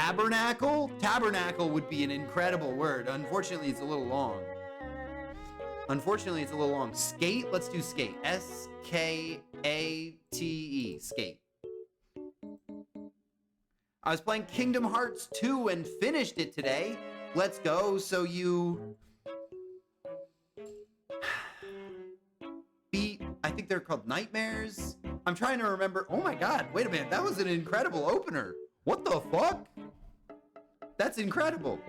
Tabernacle? Tabernacle would be an incredible word. Unfortunately, it's a little long. Skate? Let's do skate. S-K-A-T-E. Skate. I was playing Kingdom Hearts 2 and finished it today. Let's go. So you beat, I think they're called Nightmares. I'm trying to remember. Oh my God, wait a minute. That was an incredible opener. What the fuck? That's incredible.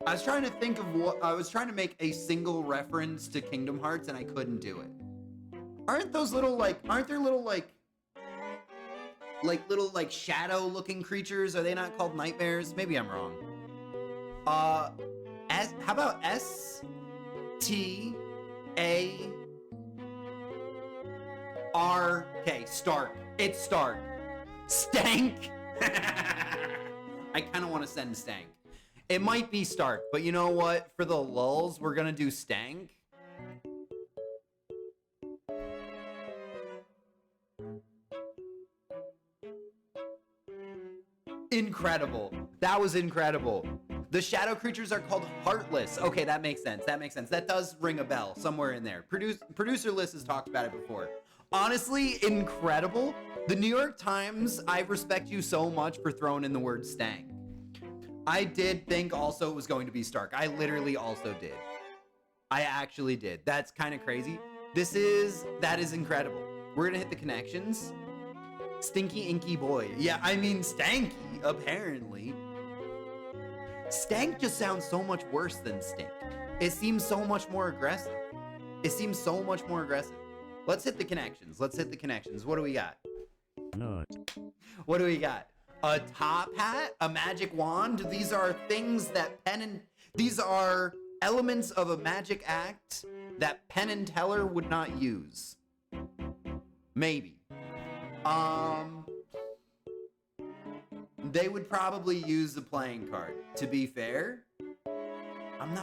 I was trying to think of what, I was trying to make a single reference to Kingdom Hearts and I couldn't do it. Aren't there little shadow looking creatures? Are they not called nightmares? Maybe I'm wrong. How about S-T-A-R-K, Stark. It's Stark. Stank. I kind of want to send Stank. It might be Stark, but you know what? For the lulz, we're gonna do Stank. Incredible. That was incredible. The shadow creatures are called Heartless. Okay, that makes sense. That does ring a bell somewhere in there. Producer Liz has talked about it before. Honestly, incredible. The New York Times, I respect you so much for throwing in the word Stank. I did think also it was going to be Stark. I literally also did. I actually did. That's kind of crazy. That is incredible. We're gonna hit the connections. Stinky Inky Boy. Yeah, I mean Stanky, apparently. Stank just sounds so much worse than Stink. It seems so much more aggressive. Let's hit the connections. What do we got? What do we got? A top hat, a magic wand. These are things that these are elements of a magic act that Penn and Teller would not use. Maybe. They would probably use the playing card, to be fair. I'm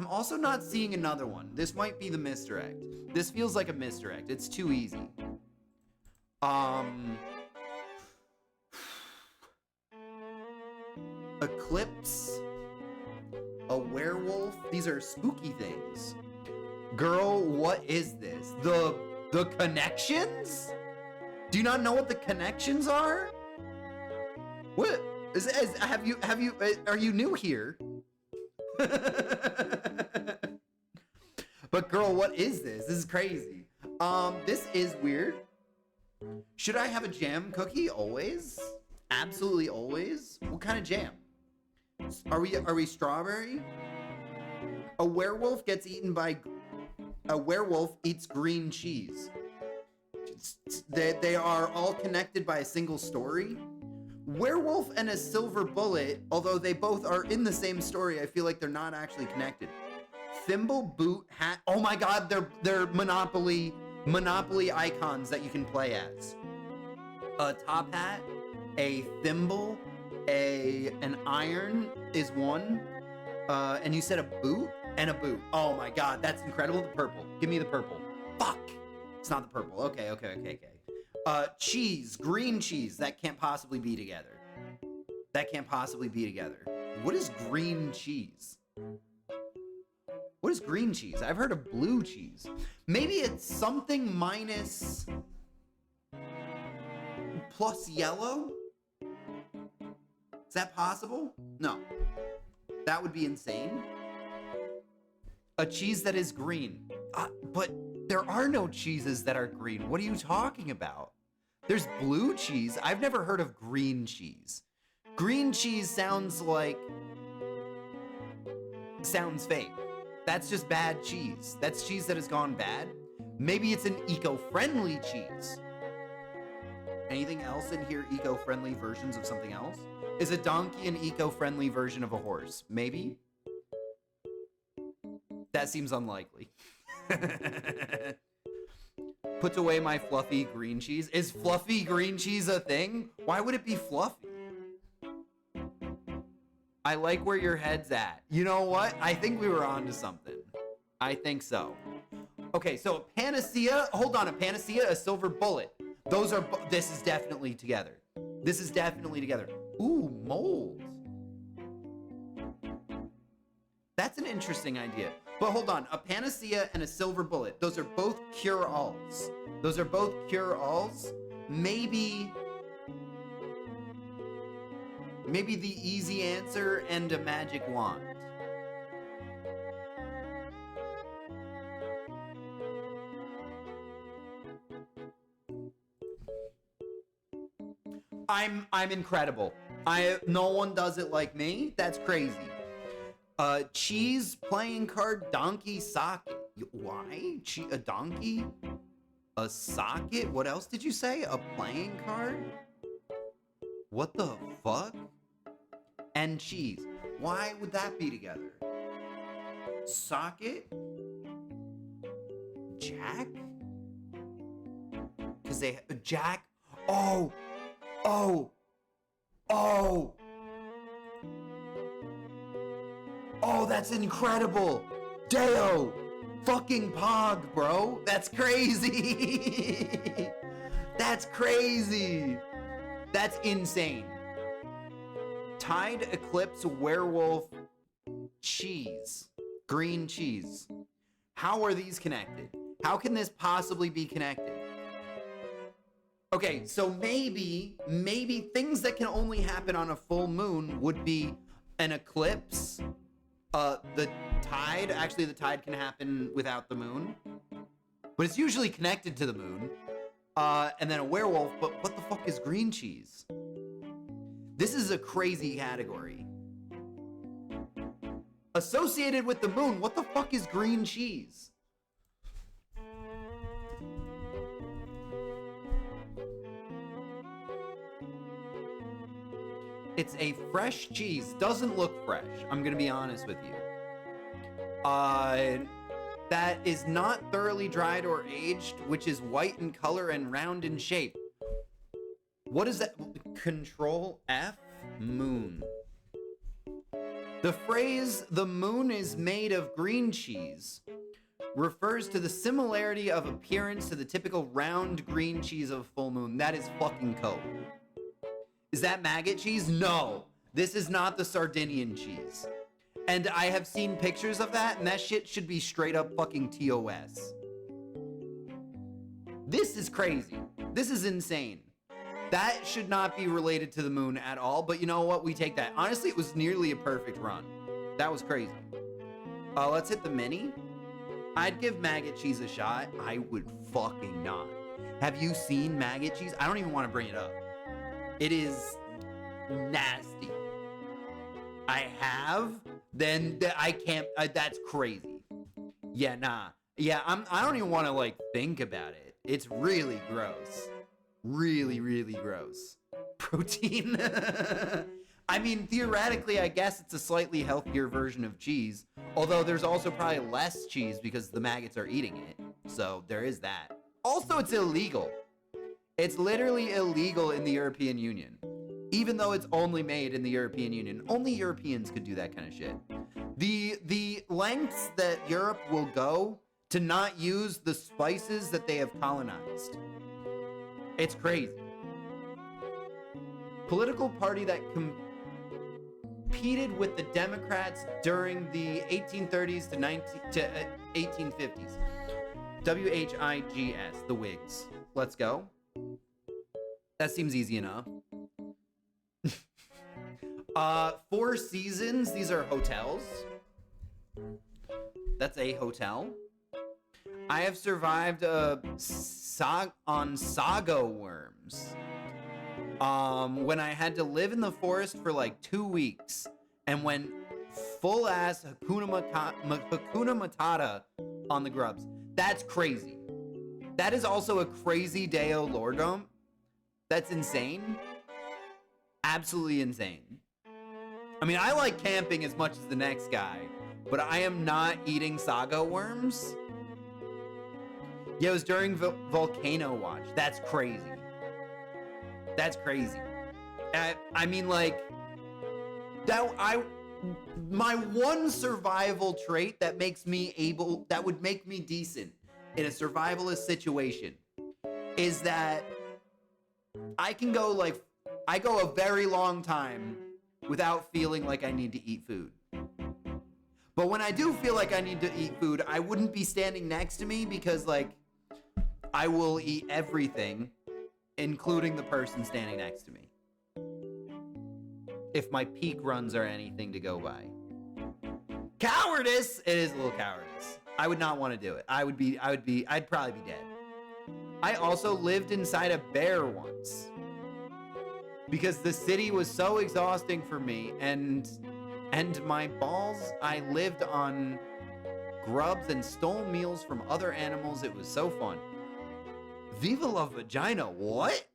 also not seeing another one. This might be the misdirect. This feels like a misdirect. It's too easy. Eclipse, a werewolf. These are spooky things. Girl, what is this? The connections? Do you not know what the connections are? What are you new here? But girl, what is this? This is crazy. This is weird. Should I have a jam cookie always? Absolutely always? What kind of jam? Are we strawberry? A werewolf eats green cheese. They are all connected by a single story. Werewolf and a silver bullet, although they both are in the same story, I feel like they're not actually connected. Thimble, boot, hat. Oh my God, they're Monopoly icons that you can play as. A top hat, a thimble, an iron is one, and you said a boot and a boot. Oh my God, that's incredible. The purple. Give me the purple. Fuck. It's not the purple. Okay. Cheese, green cheese. That can't possibly be together. What is green cheese? What is green cheese? I've heard of blue cheese. Maybe it's something minus plus yellow? Is that possible? No. That would be insane. A cheese that is green. But there are no cheeses that are green. What are you talking about? There's blue cheese. I've never heard of green cheese. Green cheese sounds fake. That's just bad cheese. That's cheese that has gone bad. Maybe it's an eco-friendly cheese. Anything else in here eco-friendly versions of something else? Is a donkey an eco-friendly version of a horse? Maybe? That seems unlikely. Puts away my fluffy green cheese. Is fluffy green cheese a thing? Why would it be fluffy? I like where your head's at. You know what? I think we were onto something. I think so. Okay, so a panacea. Hold on, a panacea, a silver bullet. This is definitely together. Ooh, mold. That's an interesting idea. But hold on, a panacea and a silver bullet. Those are both cure-alls. Those are both cure-alls. Maybe the easy answer and a magic wand. I'm incredible. No one does it like me. That's crazy. Cheese playing card donkey socket. Why? A donkey? A socket? What else did you say? A playing card? What the fuck? And cheese. Why would that be together? Socket? Jack? Cause they Jack. Oh, that's incredible. Deo, fucking Pog, bro. That's crazy. That's crazy. That's insane. Tide Eclipse Werewolf cheese. Green cheese. How are these connected? How can this possibly be connected? Okay, so maybe things that can only happen on a full moon would be an eclipse. The tide, actually the tide can happen without the moon, but it's usually connected to the moon. And then a werewolf, but what the fuck is green cheese? This is a crazy category. Associated with the moon, what the fuck is green cheese? It's a fresh cheese. Doesn't look fresh. I'm gonna be honest with you. That is not thoroughly dried or aged, which is white in color and round in shape. What is that? Control F? Moon. The phrase, the moon is made of green cheese, refers to the similarity of appearance to the typical round green cheese of full moon. That is fucking coke. Is that maggot cheese? No, this is not the Sardinian cheese. And I have seen pictures of that, and that shit should be straight up fucking TOS. This is crazy. This is insane. That should not be related to the moon at all, but you know what? We take that. Honestly, it was nearly a perfect run. That was crazy. Let's hit the mini. I'd give maggot cheese a shot. I would fucking not. Have you seen maggot cheese? I don't even want to bring it up. It is nasty. I have, then I can't, that's crazy. Yeah, nah. Yeah, I don't even want to like think about it. It's really gross. Really, really gross. Protein. I mean, theoretically, I guess it's a slightly healthier version of cheese. Although there's also probably less cheese because the maggots are eating it. So there is that. Also, it's illegal. It's literally illegal in the European Union. Even though it's only made in the European Union. Only Europeans could do that kind of shit. The lengths that Europe will go to not use the spices that they have colonized. It's crazy. Political party that competed with the Democrats during the 1830s to 1850s. WHIGS, the Whigs. Let's go. That seems easy enough. Four Seasons, these are hotels. That's a hotel. I have survived on sago worms. When I had to live in the forest for like 2 weeks and went full ass Hakuna Matata on the grubs. That's crazy. That is also a crazy Deo Lordom. That's insane. Absolutely insane. I mean, I like camping as much as the next guy, but I am not eating sago worms. Yeah, it was during Volcano Watch. That's crazy. That's crazy. I mean, like, my one survival trait that makes me able, that would make me decent in a survivalist situation is that I can go like I go a very long time without feeling like I need to eat food. But when I do feel like I need to eat food, I wouldn't be standing next to me because, like, I will eat everything, including the person standing next to me. If my peak runs are anything to go by. Cowardice! It is a little cowardice. I would not want to do it. I'd probably be dead. I also lived inside a bear once. Because the city was so exhausting for me, and my balls, I lived on grubs and stole meals from other animals. It was so fun. Viva la vagina, what?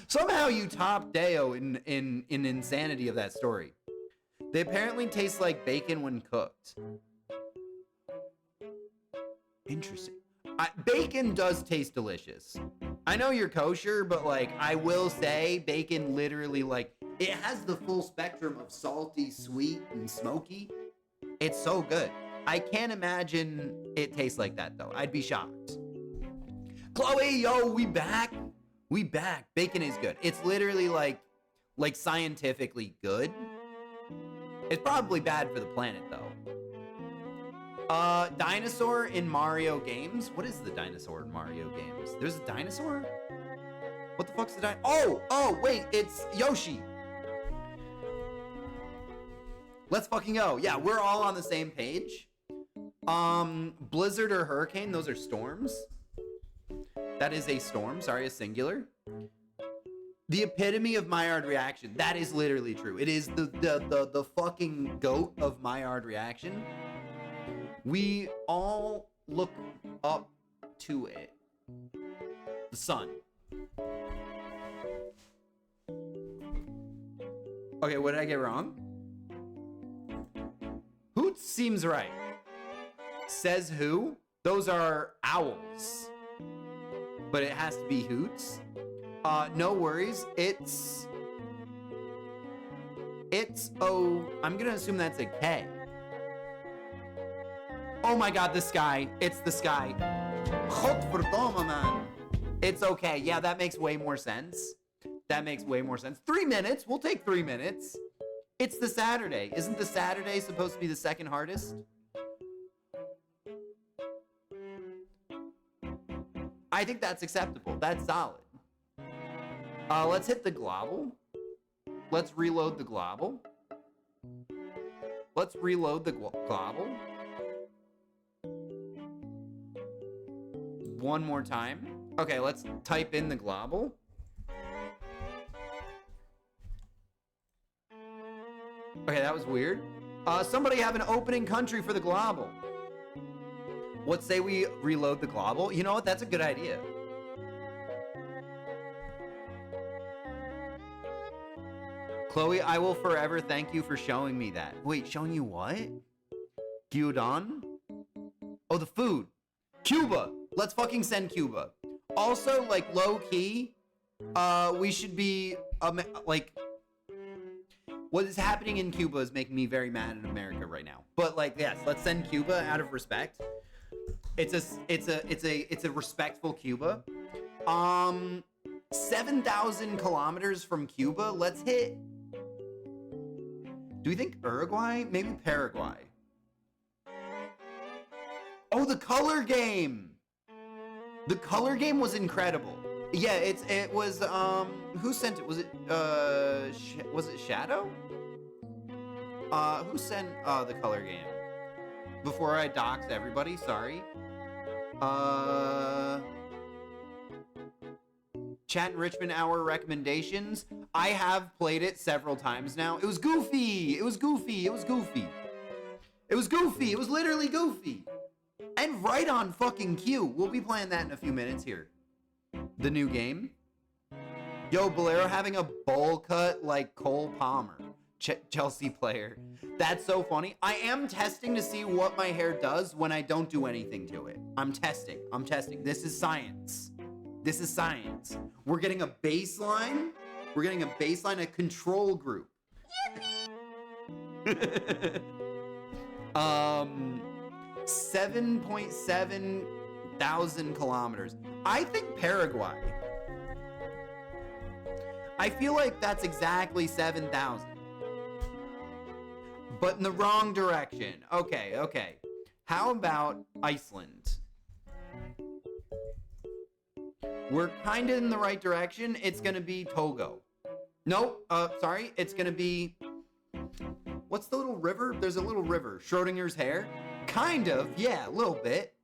Somehow you top Deo in insanity of that story. They apparently taste like bacon when cooked. Interesting. Bacon does taste delicious. I know you're kosher, but like I will say bacon literally like it has the full spectrum of salty, sweet, and smoky. It's so good. I can't imagine it tastes like that though. I'd be shocked. Chloe, yo, we back. We back. Bacon is good. It's literally like scientifically good. It's probably bad for the planet though. Dinosaur in Mario games. What is the dinosaur in Mario games? There's a dinosaur? What the fuck's the dinosaur? Oh, wait, it's Yoshi. Let's fucking go. Yeah, we're all on the same page. Blizzard or hurricane, those are storms. That is a storm, sorry, a singular. The epitome of Maillard reaction. That is literally true. It is the fucking goat of Maillard reaction. We all look up to it. The sun. Okay, what did I get wrong? Hoots seems right. Says who? Those are owls. But it has to be hoots. No worries. It's I'm gonna assume that's a K. Oh my god, the sky. It's the sky. Godverdomme, man. It's okay. Yeah, that makes way more sense. That makes way more sense. 3 minutes. We'll take 3 minutes. It's the Saturday. Isn't the Saturday supposed to be the second hardest? I think that's acceptable. That's solid. Let's hit the global. Let's reload the global. Let's reload the global. One more time. Okay, let's type in the global. Okay, that was weird. Somebody have an opening country for the global. What say we reload the global? You know what? That's a good idea. Chloe, I will forever thank you for showing me that. Wait, showing you what? Gyudon? Oh, the food. Cuba. Let's fucking send Cuba. Also, like, low-key, we should be, like, what is happening in Cuba is making me very mad at America right now. But, like, yes, let's send Cuba out of respect. It's a respectful Cuba. 7,000 kilometers from Cuba. Let's hit. Do we think Uruguay? Maybe Paraguay. Oh, the color game. The color game was incredible. Yeah, it was who sent it? Was it Shadow? Who sent the color game? Before I dox everybody, sorry. Chat Enrichment Hour recommendations. I have played it several times now. It was goofy. It was goofy. It was goofy. It was goofy. It was literally goofy. And right on fucking cue. We'll be playing that in a few minutes here. The new game. Yo, Bolero having a bowl cut like Cole Palmer. Chelsea player. That's so funny. I am testing to see what my hair does when I don't do anything to it. I'm testing. This is science. This is science. We're getting a baseline. We're getting a baseline, a control group. 7.7 thousand kilometers. I think Paraguay. I feel like that's exactly 7,000. But in the wrong direction. Okay. How about Iceland? We're kind of in the right direction. It's going to be Togo. Nope, sorry. It's going to be... What's the little river? There's a little river. Schrodinger's hair? Kind of, yeah, a little bit.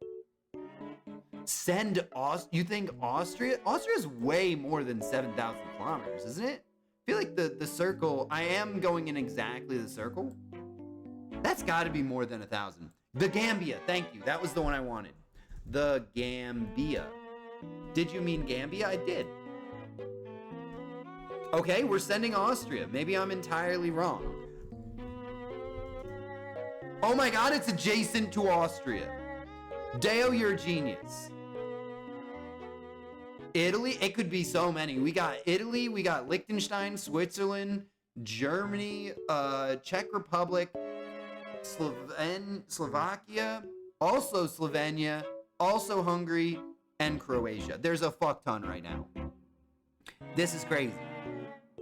You think Austria? Austria's way more than 7,000 kilometers, isn't it? I feel like the circle, I am going in exactly the circle. That's got to be more than 1,000. The Gambia, thank you. That was the one I wanted. The Gambia. Did you mean Gambia? I did. Okay, we're sending Austria. Maybe I'm entirely wrong. Oh my god, it's adjacent to Austria. Deo, you're a genius. Italy, it could be so many. We got Italy, we got Liechtenstein, Switzerland, Germany, Czech Republic, Slovakia, also Slovenia, also Hungary, and Croatia. There's a fuck ton right now. This is crazy.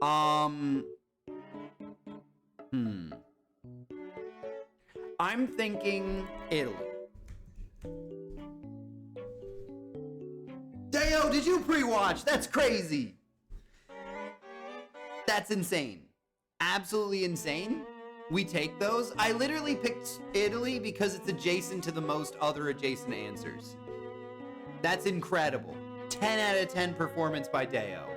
I'm thinking Italy. Deo, did you pre-watch? That's crazy. That's insane. Absolutely insane. We take those. I literally picked Italy because it's adjacent to the most other adjacent answers. That's incredible. 10 out of 10 performance by Deo.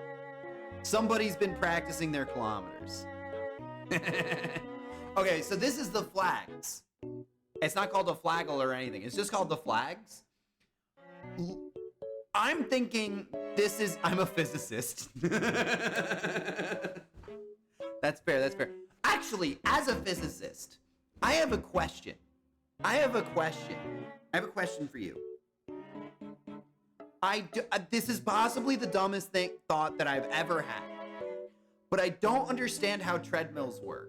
Somebody's been practicing their kilometers. Okay, so this is the flags. It's not called a flagel or anything. It's just called the flags. I'm thinking this is... I'm a physicist. That's fair. Actually, as a physicist, I have a question. I have a question for you. This is possibly the dumbest thought that I've ever had. But I don't understand how treadmills work.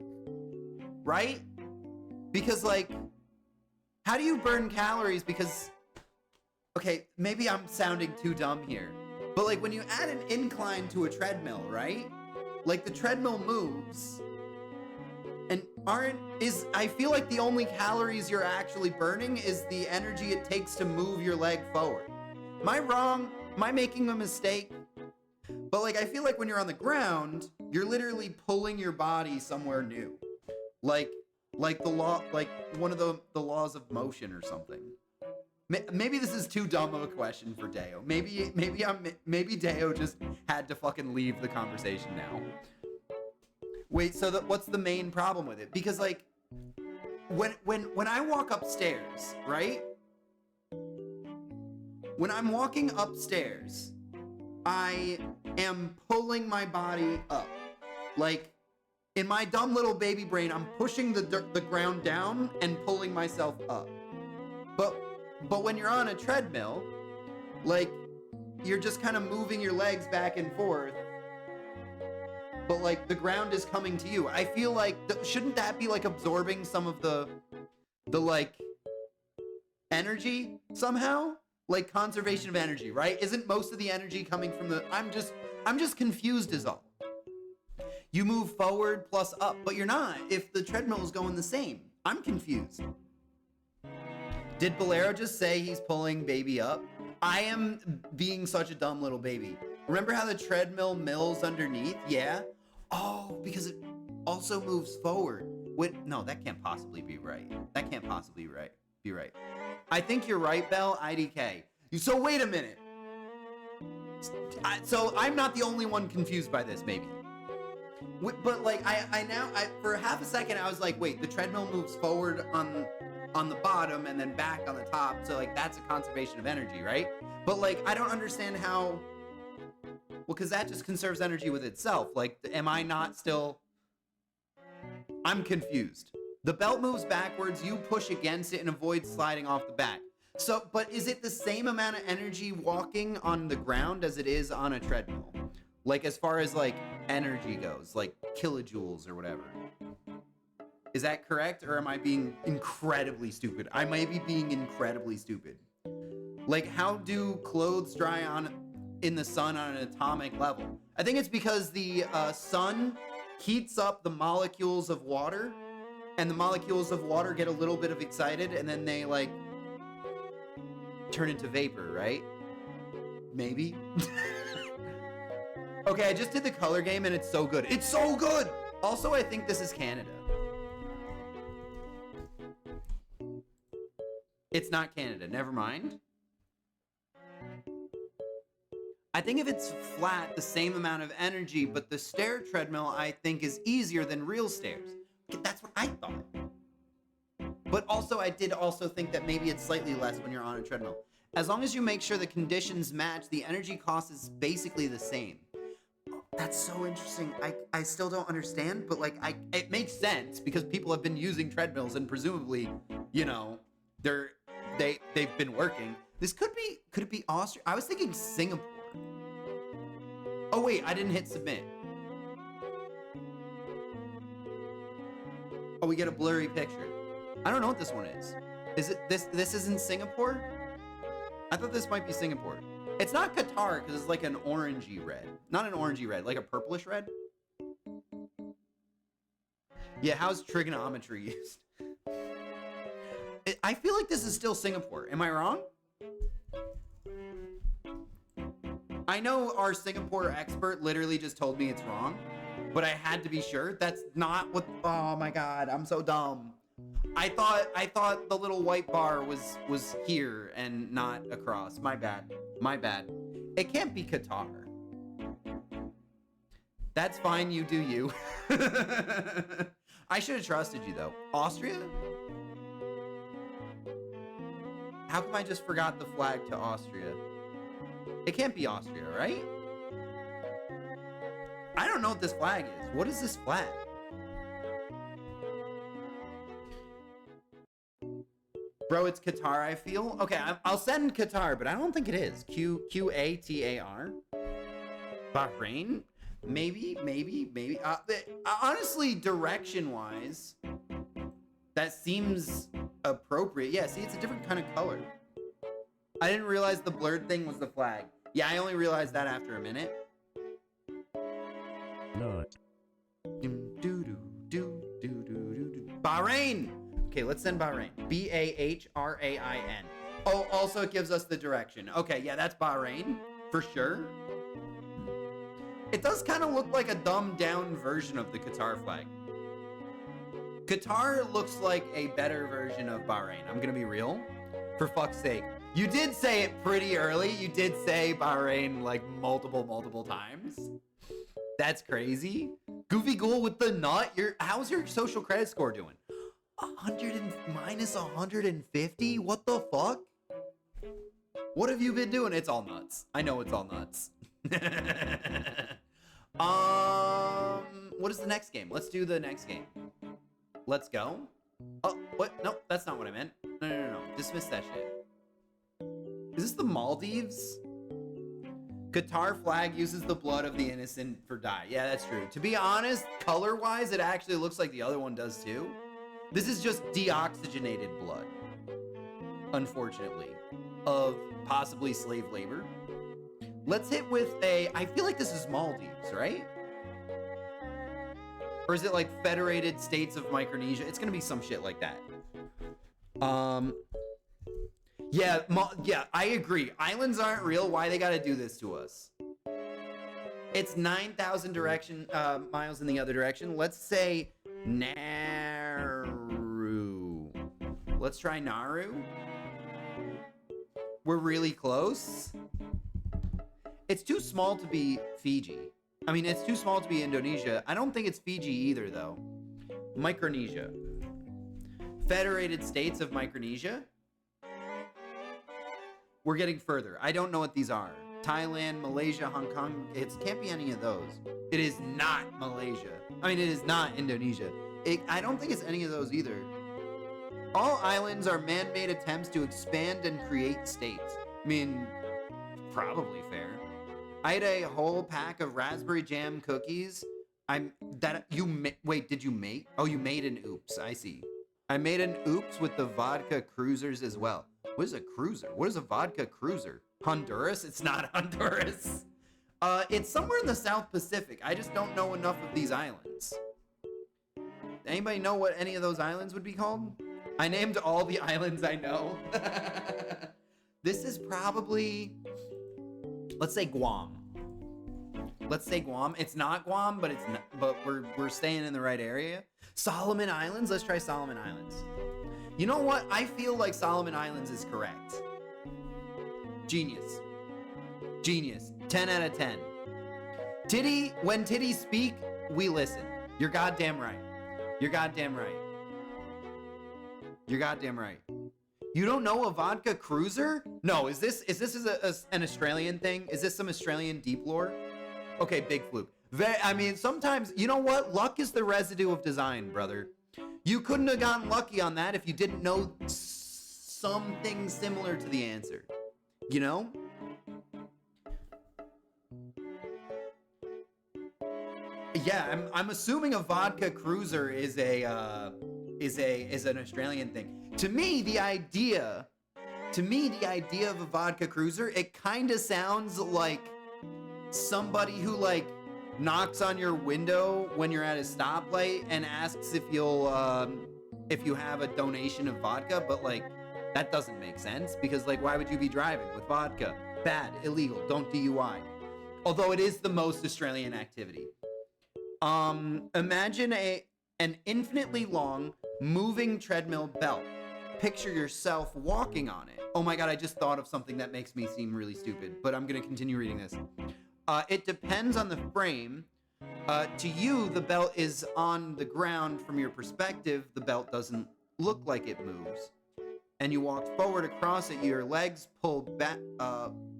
Right? Because, like, how do you burn calories? Because, okay, maybe I'm sounding too dumb here. But, like, when you add an incline to a treadmill, right? Like, the treadmill moves. And I feel like the only calories you're actually burning is the energy it takes to move your leg forward. Am I wrong? Am I making a mistake? But, like, I feel like when you're on the ground, you're literally pulling your body somewhere new. Like the law, like one of the laws of motion or something. Maybe this is too dumb of a question for Deo. Maybe Deo just had to fucking leave the conversation now. Wait, so what's the main problem with it? Because, like, when I walk upstairs, right? When I'm walking upstairs, I am pulling my body up. Like, in my dumb little baby brain, I'm pushing the ground down and pulling myself up. But when you're on a treadmill, like, you're just kind of moving your legs back and forth. But, like, the ground is coming to you. I feel like, shouldn't that be, like, absorbing some of the like, energy somehow? Like, conservation of energy, right? Isn't most of the energy coming from the... I'm just confused is all. You move forward plus up, but you're not if the treadmill is going the same. I'm confused. Did Bolero just say he's pulling baby up? I am being such a dumb little baby. Remember how the treadmill mills underneath? Yeah? Oh, because it also moves forward. Wait, no, that can't possibly be right. That can't possibly be right. I think you're right, Belle, IDK. So wait a minute. So I'm not the only one confused by this, maybe. But, like, I for half a second I was like, wait, the treadmill moves forward on the bottom and then back on the top, so, like, that's a conservation of energy, right? But, like, I don't understand how... Well, because that just conserves energy with itself. Like, am I not still... I'm confused. The belt moves backwards, you push against it and avoid sliding off the back. So, but is it the same amount of energy walking on the ground as it is on a treadmill? Like, as far as, like, energy goes, like kilojoules or whatever. Is that correct? Or am I being incredibly stupid? I might be being incredibly stupid. Like, how do clothes dry on in the sun on an atomic level. I think it's because the sun heats up the molecules of water, and the molecules of water get a little bit of excited, and then they like turn into vapor, right? Maybe. Okay, I just did the color game and it's so good. It's so good! Also, I think this is Canada. It's not Canada, never mind. I think if it's flat, the same amount of energy, but the stair treadmill, I think, is easier than real stairs. That's what I thought. But also, I did also think that maybe it's slightly less when you're on a treadmill. As long as you make sure the conditions match, the energy cost is basically the same. That's so interesting. I still don't understand, but like it makes sense because people have been using treadmills and presumably, you know, they've been working. Could it be Austria? I was thinking Singapore. Oh wait, I didn't hit submit. Oh, we get a blurry picture. I don't know what this one is. Is it this isn't Singapore? I thought this might be Singapore. It's not Qatar because it's like an orangey red. Not an orangey red, like a purplish red. Yeah, how's trigonometry used? I feel like this is still Singapore. Am I wrong? I know our Singapore expert literally just told me it's wrong, but I had to be sure. That's not what, oh my God, I'm so dumb. I thought the little white bar was here and not across. My bad. It can't be Qatar. That's fine, you do you. I should have trusted you though. Austria? How come I just forgot the flag to Austria? It can't be Austria, right? I don't know what this flag is. What is this flag? Bro, it's Qatar, I feel. Okay, I'll send Qatar, but I don't think it is. Qatar? Bahrain? Maybe. Honestly, direction-wise, that seems appropriate. Yeah, see, it's a different kind of color. I didn't realize the blurred thing was the flag. Yeah, I only realized that after a minute. No. Bahrain! Okay, let's send Bahrain. Bahrain. Oh, also it gives us the direction. Okay, yeah, that's Bahrain, for sure. It does kind of look like a dumbed down version of the Qatar flag. Qatar looks like a better version of Bahrain. I'm gonna be real. For fuck's sake. You did say it pretty early. You did say Bahrain like multiple times. That's crazy. Goofy Ghoul with the nut. How's your social credit score doing? 100 and minus 150? What the fuck? What have you been doing? It's all nuts. I know it's all nuts. What is the next game? Let's do the next game. Let's go. Oh, what? No, that's not what I meant. No. Dismiss that shit. Is this the Maldives? Qatar flag uses the blood of the innocent for dye. Yeah, that's true. To be honest, color-wise, it actually looks like the other one does too. This is just deoxygenated blood, unfortunately, of possibly slave labor. Let's hit with I feel like this is Maldives, right? Or is it like Federated States of Micronesia? It's gonna be some shit like that. Yeah, I agree. Islands aren't real. Why they gotta do this to us? It's 9,000 miles in the other direction. Let's say Nauru. Let's try Nauru. We're really close. It's too small to be Fiji. I mean, it's too small to be Indonesia. I don't think it's Fiji either, though. Micronesia. Federated States of Micronesia. We're getting further. I don't know what these are. Thailand, Malaysia, Hong Kong. It can't be any of those. It is not Malaysia. I mean, it is not Indonesia. I don't think it's any of those either. All islands are man-made attempts to expand and create states. I mean, probably fair. I had a whole pack of raspberry jam cookies. Wait, did you make? Oh, you made an oops. I see. I made an oops with the vodka cruisers as well. What is a cruiser? What is a vodka cruiser? Honduras? It's not Honduras. It's somewhere in the South Pacific. I just don't know enough of these islands. Anybody know what any of those islands would be called? I named all the islands I know. This is probably, let's say Guam. Let's say Guam. It's not Guam, but it's not, but we're staying in the right area. Solomon Islands. Let's try Solomon Islands. You know what? I feel like Solomon Islands is correct. Genius. Genius. 10 out of 10. When titties speak, we listen. You're goddamn right. You're goddamn right. You're goddamn right. You don't know a vodka cruiser? No, is this an Australian thing? Is this some Australian deep lore? Okay, big fluke. I mean, sometimes, you know what? Luck is the residue of design, brother. You couldn't have gotten lucky on that if you didn't know something similar to the answer. You know? Yeah, I'm assuming a vodka cruiser is an Australian thing. To me, the idea of a vodka cruiser, it kind of sounds like somebody who like knocks on your window when you're at a stoplight and asks if you have a donation of vodka, but like that doesn't make sense because like why would you be driving with vodka? Bad, illegal, don't DUI. Although it is the most Australian activity. Imagine an infinitely long moving treadmill belt. Picture yourself walking on it. Oh my god, I just thought of something that makes me seem really stupid, but I'm gonna continue reading this. It depends on the frame. To you, the belt is on the ground. From your perspective, the belt doesn't look like it moves. And you walk forward across it, your legs pull back,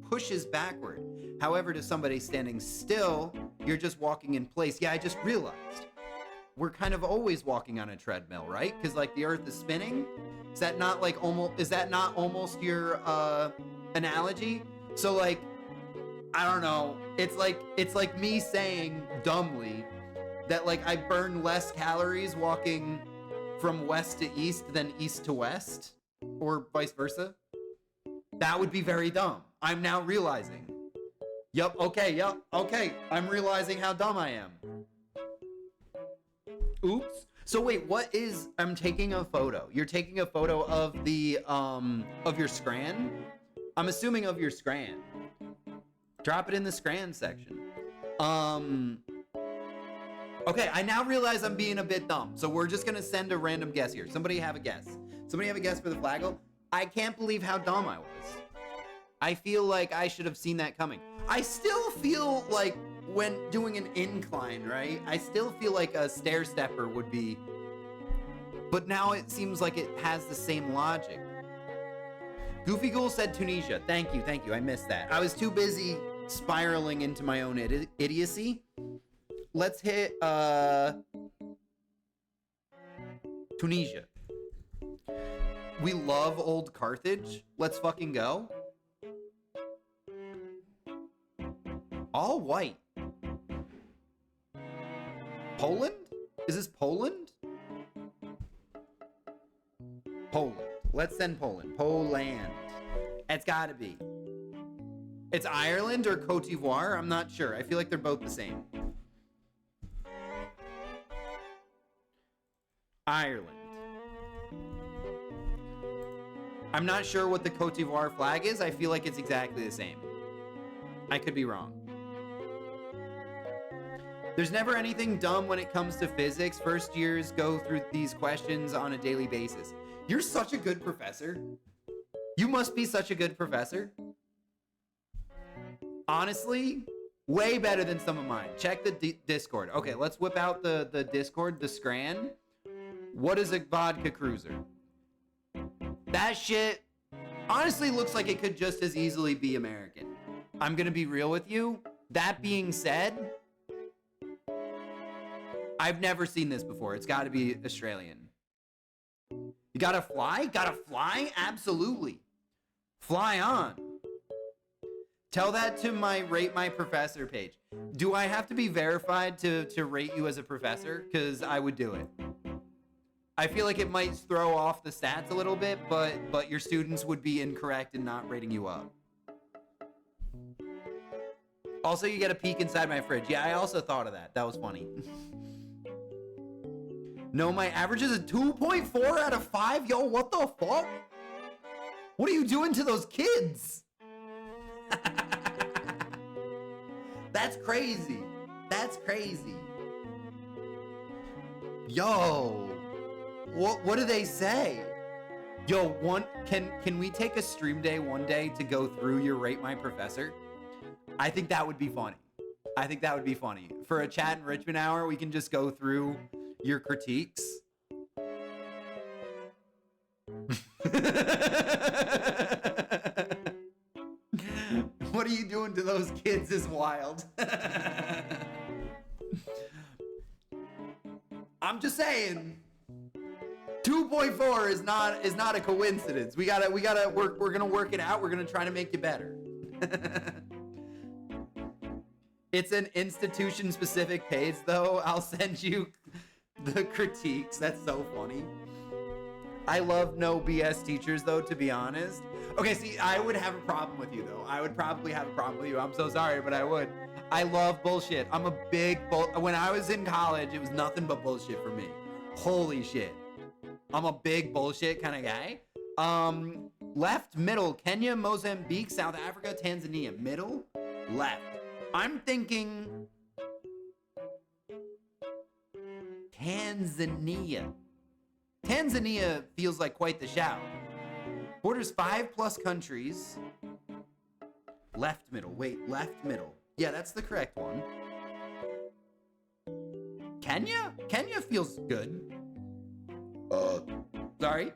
pushes backward. However, to somebody standing still, you're just walking in place. Yeah, I just realized. We're kind of always walking on a treadmill, right? Because like the earth is spinning. Is that not almost your analogy? So like, I don't know. It's like me saying dumbly that like I burn less calories walking from west to east than east to west, or vice versa. That would be very dumb. I'm now realizing. Yup, okay, I'm realizing how dumb I am. Oops. So wait, I'm taking a photo. You're taking a photo of of your scran? I'm assuming of your scran. Drop it in the scran section. Okay, I now realize I'm being a bit dumb. So we're just gonna send a random guess here. Somebody have a guess. Somebody have a guess for the flagel? I can't believe how dumb I was. I feel like I should have seen that coming. I still feel like when doing an incline, right? I still feel like a stair stepper would be, but now it seems like it has the same logic. Goofy Ghoul said Tunisia. Thank you. I missed that. I was too busy spiraling into my own idiocy. Let's hit Tunisia. We love old Carthage. Let's fucking go. All white. Poland? Is this Poland? Poland. Let's send Poland. Poland. It's gotta be. It's Ireland or Cote d'Ivoire? I'm not sure. I feel like they're both the same. Ireland. I'm not sure what the Cote d'Ivoire flag is. I feel like it's exactly the same. I could be wrong. There's never anything dumb when it comes to physics. First years go through these questions on a daily basis. You're such a good professor. You must be such a good professor. Honestly, way better than some of mine. Check the Discord. Okay, let's whip out the Discord, the Scran. What is a vodka cruiser? That shit honestly looks like it could just as easily be American. I'm gonna be real with you. That being said, I've never seen this before. It's gotta be Australian. You gotta fly? Gotta fly? Absolutely. Fly on. Tell that to my Rate My Professor page. Do I have to be verified to rate you as a professor? Because I would do it. I feel like it might throw off the stats a little bit, but your students would be incorrect in not rating you up. Also, you get a peek inside my fridge. Yeah, I also thought of that. That was funny. No, my average is a 2.4 out of 5. Yo, what the fuck? What are you doing to those kids? That's crazy. That's crazy. Yo, what do they say? Yo, can we take a stream day one day to go through your Rate My Professor? I think that would be funny. I think that would be funny. For a chat enrichment hour, we can just go through your critiques. What are you doing to those kids is wild. I'm just saying 2.4 is not a coincidence. We're gonna work it out. We're gonna try to make you better. It's an institution specific page though. I'll send you the critiques. That's so funny. I love no BS teachers though, to be honest. Okay, see, I would have a problem with you though. I would probably have a problem with you. I'm so sorry, but I would. I love bullshit. I'm a big when I was in college, it was nothing but bullshit for me. Holy shit. I'm a big bullshit kind of guy. Left, middle, Kenya, Mozambique, South Africa, Tanzania. Middle, left. I'm thinking Tanzania. Tanzania feels like quite the shout. Borders 5+ countries. Left, middle. Wait, left, middle. Yeah, that's the correct one. Kenya? Kenya feels good. Sorry.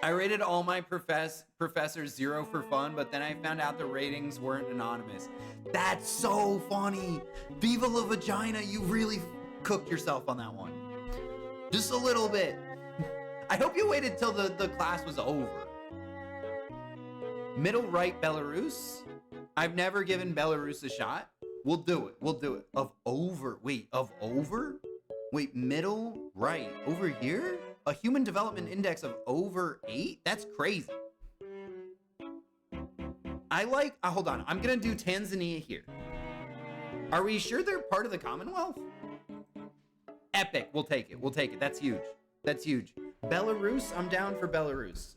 I rated all my professors 0 for fun, but then I found out the ratings weren't anonymous. That's so funny. Viva la vagina, you really cooked yourself on that one. Just a little bit. I hope you waited till the class was over. Middle right, Belarus. I've never given Belarus a shot. We'll do it. Of over. Wait, middle right. Over here? A human development index of over 8? That's crazy. Hold on. I'm gonna do Tanzania here. Are we sure they're part of the Commonwealth? Epic. We'll take it. That's huge. Belarus. I'm down for Belarus.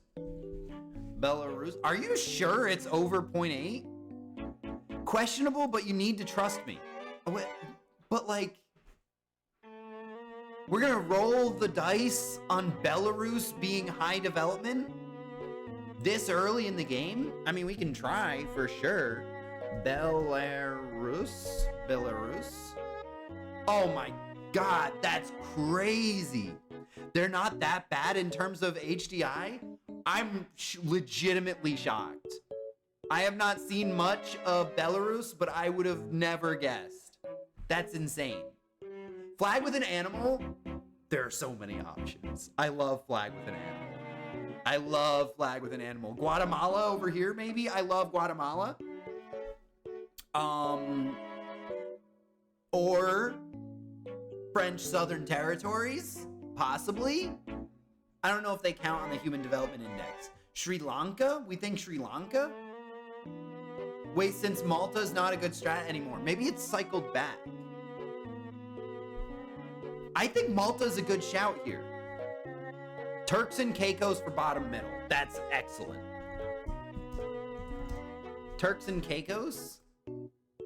Are you sure it's over 0.8? Questionable, but you need to trust me. But like, we're gonna roll the dice on Belarus being high development this early in the game? I mean, we can try for sure. Belarus. Oh my God, that's crazy. They're not that bad in terms of HDI. I'm legitimately shocked. I have not seen much of Belarus, but I would have never guessed. That's insane. Flag with an animal? There are so many options. I love flag with an animal. Guatemala over here, maybe? I love Guatemala. Or French Southern Territories, possibly. I don't know if they count on the Human Development Index. Sri Lanka? We think Sri Lanka? Wait, since Malta's not a good strat anymore, maybe it's cycled back. I think Malta's a good shout here. Turks and Caicos for bottom middle. That's excellent. Turks and Caicos?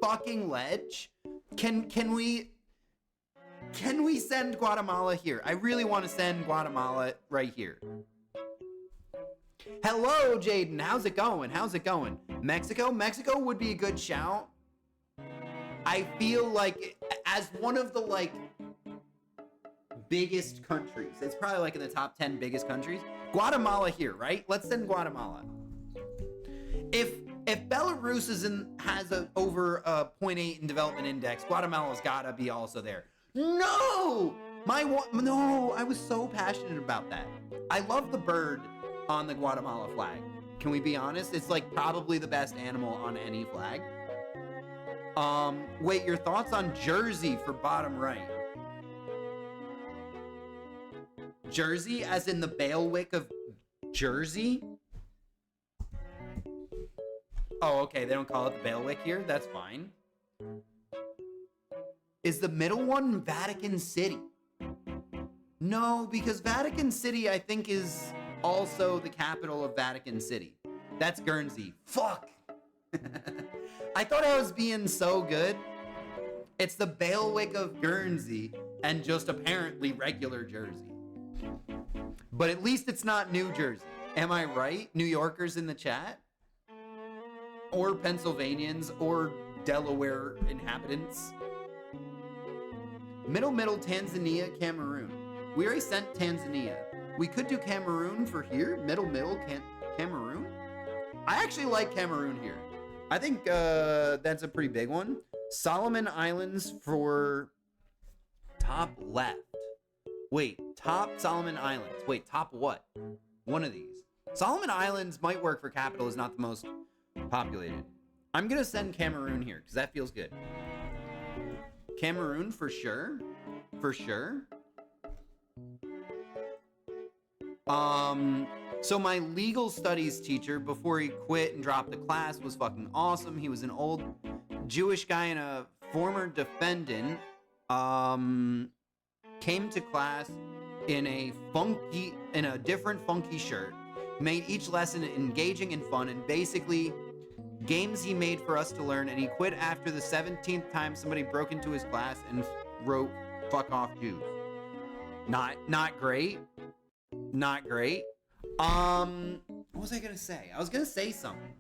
Fucking ledge. Can we send Guatemala here? I really want to send Guatemala right here. Hello, Jaden. How's it going? Mexico would be a good shout. I feel like as one of the like biggest countries, it's probably like in the top 10 biggest countries. Guatemala here, right? Let's send Guatemala. If Belarus has a over 0.8 in development index, Guatemala's gotta be also there. No, I was so passionate about that. I love the bird on the Guatemala flag. Can we be honest? It's like probably the best animal on any flag. Wait, your thoughts on Jersey for bottom right? Jersey, as in the bailiwick of Jersey? Oh, okay, they don't call it the bailiwick here. That's fine. Is the middle one Vatican City? No, because Vatican City, I think, is also the capital of Vatican City. That's Guernsey. Fuck! I thought I was being so good. It's the bailiwick of Guernsey and just apparently regular Jersey. But at least it's not New Jersey. Am I right? New Yorkers in the chat? Or Pennsylvanians or Delaware inhabitants? Middle, Tanzania, Cameroon. We already sent Tanzania. We could do Cameroon for here. Middle, Cameroon. I actually like Cameroon here. I think that's a pretty big one. Solomon Islands for top left. Wait, top Solomon Islands. Wait, top what? One of these. Solomon Islands might work for capital, is not the most populated. I'm gonna send Cameroon here because that feels good. Cameroon for sure. For sure. So my legal studies teacher, before he quit and dropped the class, was fucking awesome. He was an old Jewish guy and a former defendant. Came to class in a different funky shirt. Made each lesson engaging and fun, and basically games he made for us to learn, and he quit after the 17th time somebody broke into his class and wrote "fuck off Jews." Not great. Not great. What was I gonna say? I was gonna say something.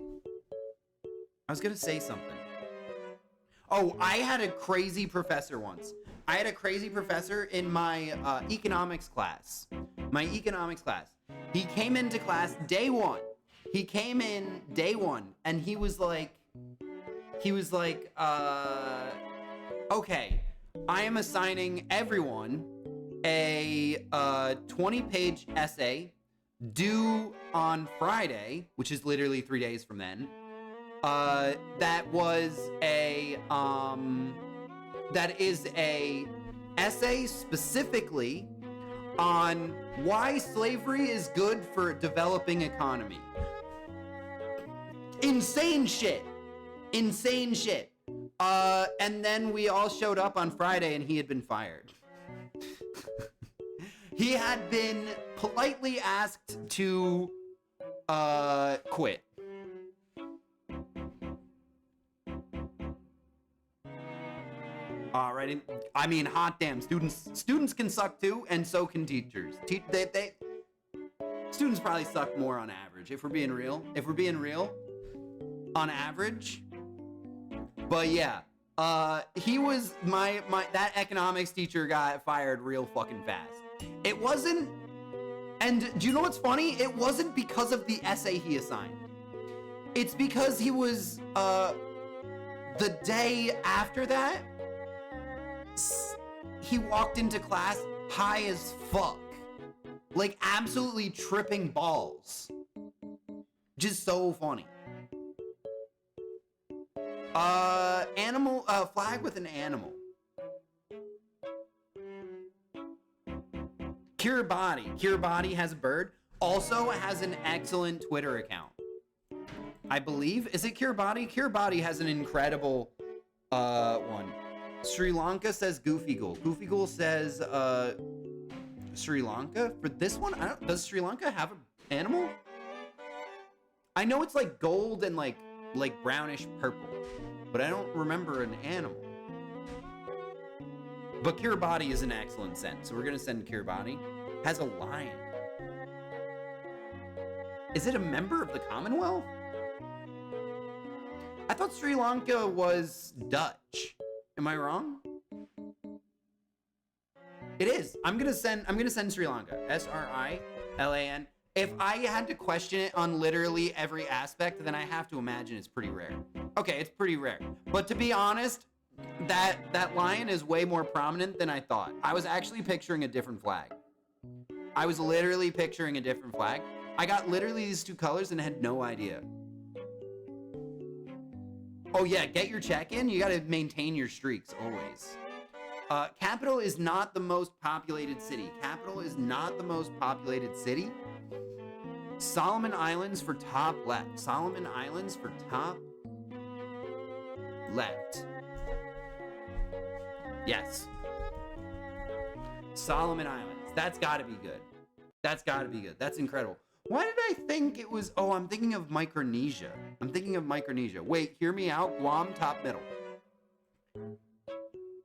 Oh, I had a crazy professor once. I had a crazy professor in my economics class. He came into class day one. And he was like, okay, I am assigning everyone a 20-page essay due on Friday, which is literally 3 days from then. That is a essay specifically on why slavery is good for a developing economy. Insane shit. And then we all showed up on Friday and he had been fired. He had been politely asked to quit. Alrighty. I mean, hot damn, students can suck too, and so can teachers. Students probably suck more on average, if we're being real. On average. But yeah, he was that economics teacher got fired real fucking fast. It wasn't, and do you know what's funny? It wasn't because of the essay he assigned. It's because he was, the day after that, he walked into class high as fuck. Like, absolutely tripping balls. Just so funny. Flag with an animal. Kiribati has a bird. Also has an excellent Twitter account. I believe. Is it Kiribati? Kiribati has an incredible one. Sri Lanka says Goofy Ghoul. Goofy Ghoul says Sri Lanka. For this one, does Sri Lanka have an animal? I know it's like gold and like brownish purple, but I don't remember an animal. But Kiribati is an excellent send, so we're gonna send Kiribati. Has a lion. Is it a member of the Commonwealth? I thought Sri Lanka was Dutch. Am I wrong? It is. I'm gonna send Sri Lanka. SRILAN. If I had to question it on literally every aspect, then I have to imagine it's pretty rare. Okay, it's pretty rare. But to be honest, that lion is way more prominent than I thought. I was actually picturing a different flag. I got literally these two colors and had no idea. Oh yeah, get your check in. You gotta maintain your streaks always. Capital is not the most populated city. Solomon Islands for top left. left. Yes. Solomon Islands. That's gotta be good. That's gotta be good. That's incredible. Why did I think it was... Oh, I'm thinking of Micronesia. I'm thinking of Micronesia. Wait, hear me out. Guam, top middle.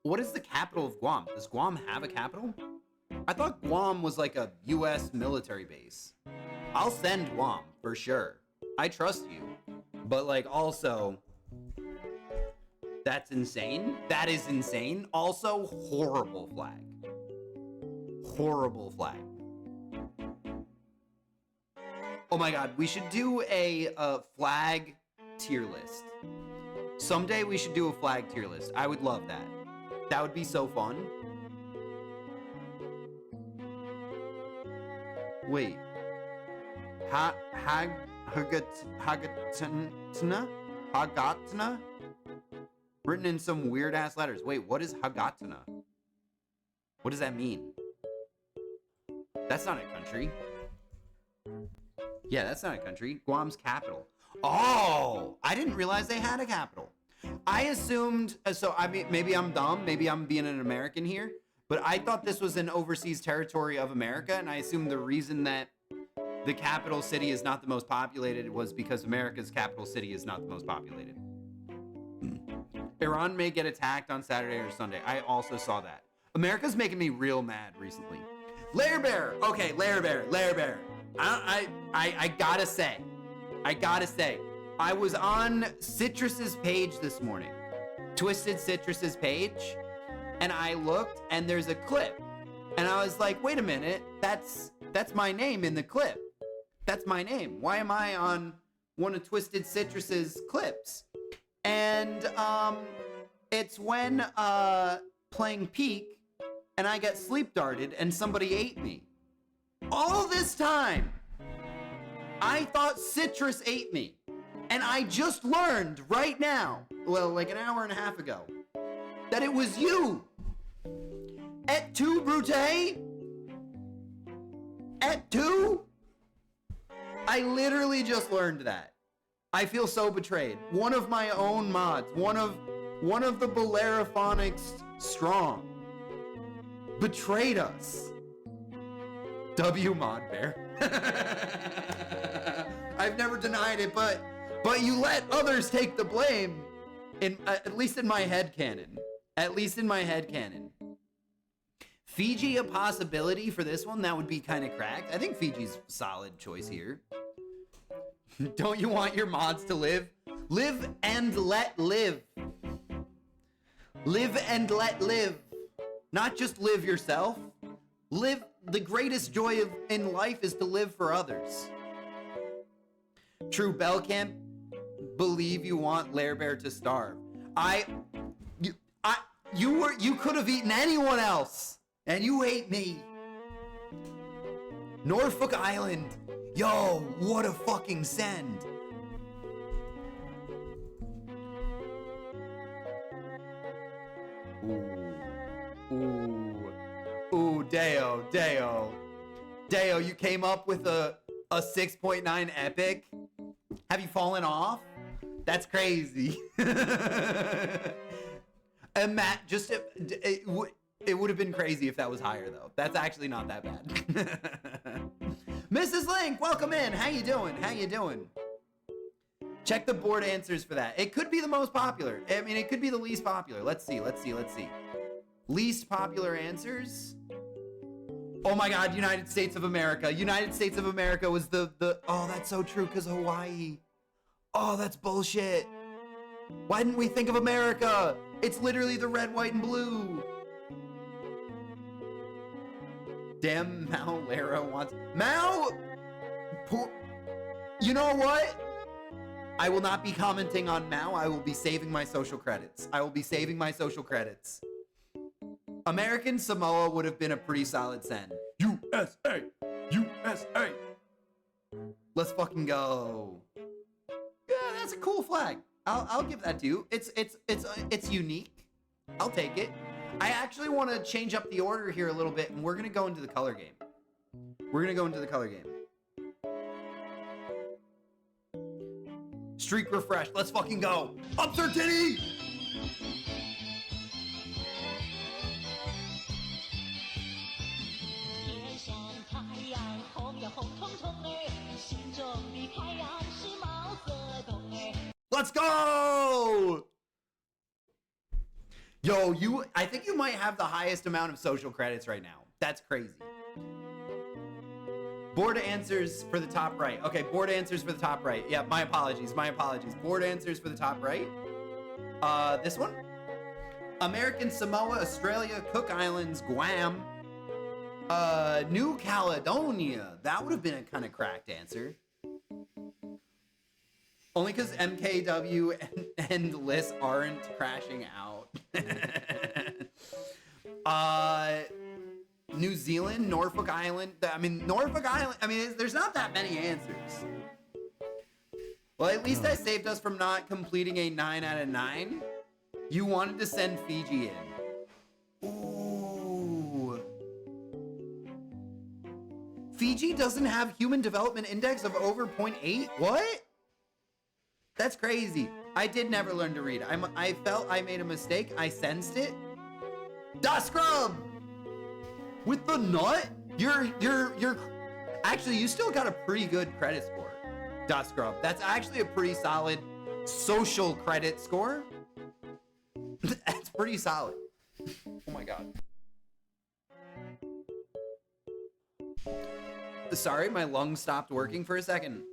What is the capital of Guam? Does Guam have a capital? I thought Guam was like a U.S. military base. I'll send Guam, for sure. I trust you. But, like, also... That's insane. That is insane. Also, horrible flag. Horrible flag. Oh my god, we should do a flag tier list. Someday we should do a flag tier list. I would love that. That would be so fun. Wait. Hagatna? Written in some weird ass letters. Wait, what is Hagatna? What does that mean? That's not a country. Yeah, that's not a country. Guam's capital. Oh, I didn't realize they had a capital. I assumed, so I mean, maybe I'm dumb, maybe I'm being an American here, but I thought this was an overseas territory of America, and I assumed the reason that the capital city is not the most populated was because America's capital city is not the most populated. Iran may get attacked on Saturday or Sunday. I also saw that. America's making me real mad recently. Lair Bear. Okay, Lair Bear. I gotta say, I was on Citrus's page this morning, Twisted Citrus's page, and I looked, and there's a clip, and I was like, wait a minute, that's my name in the clip. That's my name. Why am I on one of Twisted Citrus's clips? And it's when playing Peak, and I get sleep darted, and somebody ate me. All this time, I thought Citrus ate me. And I just learned right now, well, like an hour and a half ago, that it was you. Et tu, Brute? Et tu? I literally just learned that. I feel so betrayed. One of my own mods, one of the Bellerophonics strong, betrayed us. W mod bear. I've never denied it, but you let others take the blame. At least in my headcanon. At least in my headcanon. Fiji a possibility for this one? That would be kind of cracked. I think Fiji's a solid choice here. Don't you want your mods to live? Live and let live. Live and let live. Not just live yourself. Live. The greatest joy in life is to live for others. True Bell can't believe you want Lair Bear to starve. You could have eaten anyone else, and you ate me. Norfolk Island. Yo, what a fucking send. Ooh, Deo, you came up with a 6.9 epic? Have you fallen off? That's crazy. And Matt, it would have been crazy if that was higher, though. That's actually not that bad. Mrs. Link, welcome in. How you doing? Check the board answers for that. It could be the most popular. I mean, it could be the least popular. Let's see. Least popular answers? Oh my god, United States of America. United States of America was the oh, that's so true, because Hawaii. Oh, that's bullshit. Why didn't we think of America? It's literally the red, white, and blue. Damn, Mao Lara wants... Mao! You know what? I will not be commenting on Mao. I will be saving my social credits. American Samoa would have been a pretty solid send. USA! Let's fucking go. Yeah, that's a cool flag. I'll give that to you. It's unique. I'll take it. I actually want to change up the order here a little bit, and we're gonna go into the color game. Streak refresh. Let's fucking go. Up, Sir Titty! Let's go! Yo, I think you might have the highest amount of social credits right now. That's crazy. Board answers for the top right. Okay, board answers for the top right. Yeah, my apologies. Board answers for the top right. This one? American Samoa, Australia, Cook Islands, Guam, New Caledonia. That would have been a kind of cracked answer. Only because MKW and Liz aren't crashing out. New Zealand, Norfolk Island. Norfolk Island. There's not that many answers. Well, at least I saved us from not completing a 9 out of 9. You wanted to send Fiji in. Ooh. Fiji doesn't have human development index of over 0.8? What? That's crazy. I did never learn to read. I felt I made a mistake. I sensed it. Da Scrub! With the nut? You're actually, you still got a pretty good credit score. Da Scrub. That's actually a pretty solid social credit score. That's pretty solid. Oh my god. Sorry, my lungs stopped working for a second.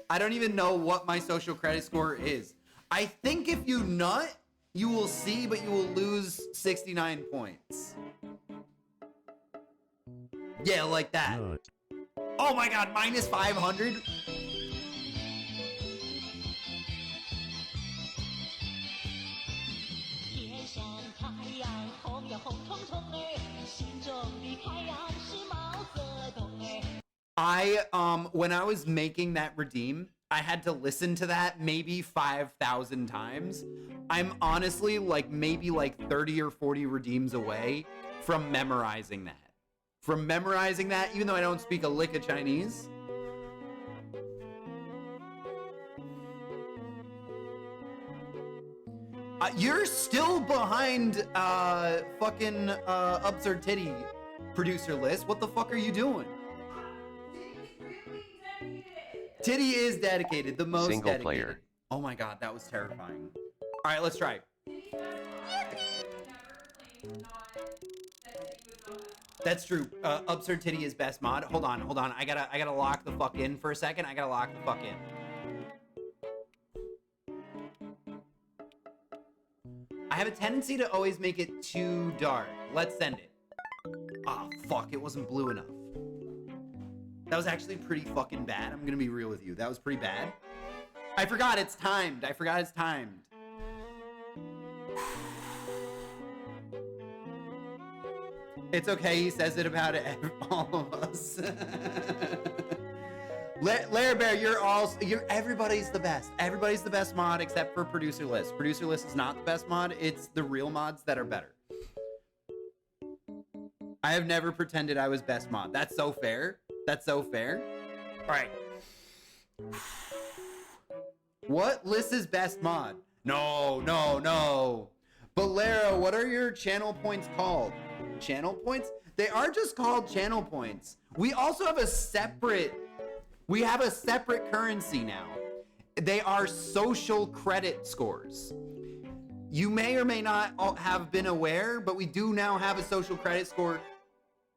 I don't even know what my social credit score is. I think if you nut, you will see, but you will lose 69 points. Yeah, like that. Nut. Oh my god, minus 500? When I was making that redeem, I had to listen to that maybe 5,000 times. I'm honestly maybe 30 or 40 redeems away from memorizing that. Even though I don't speak a lick of Chinese. You're still behind fucking Absurd Titty, producer Liz. What the fuck are you doing? Titty is dedicated, the most Single dedicated. Player. Oh my god, that was terrifying. All right, let's try. That's true. Absurd Titty is best mod. Hold on. I gotta lock the fuck in for a second. I have a tendency to always make it too dark. Let's send it. Ah, fuck, it wasn't blue enough. That was actually pretty fucking bad. I'm gonna be real with you. That was pretty bad. I forgot it's timed. It's okay, he says it about all of us. Lair Bear, everybody's the best. Everybody's the best mod except for Producer List. Producer List is not the best mod. It's the real mods that are better. I have never pretended I was best mod. That's so fair. All right. What List is best mod? No. Bolero, what are your channel points called? Channel points? They are just called channel points. We also have a separate currency now. They are social credit scores. You may or may not have been aware, but we do now have a social credit score.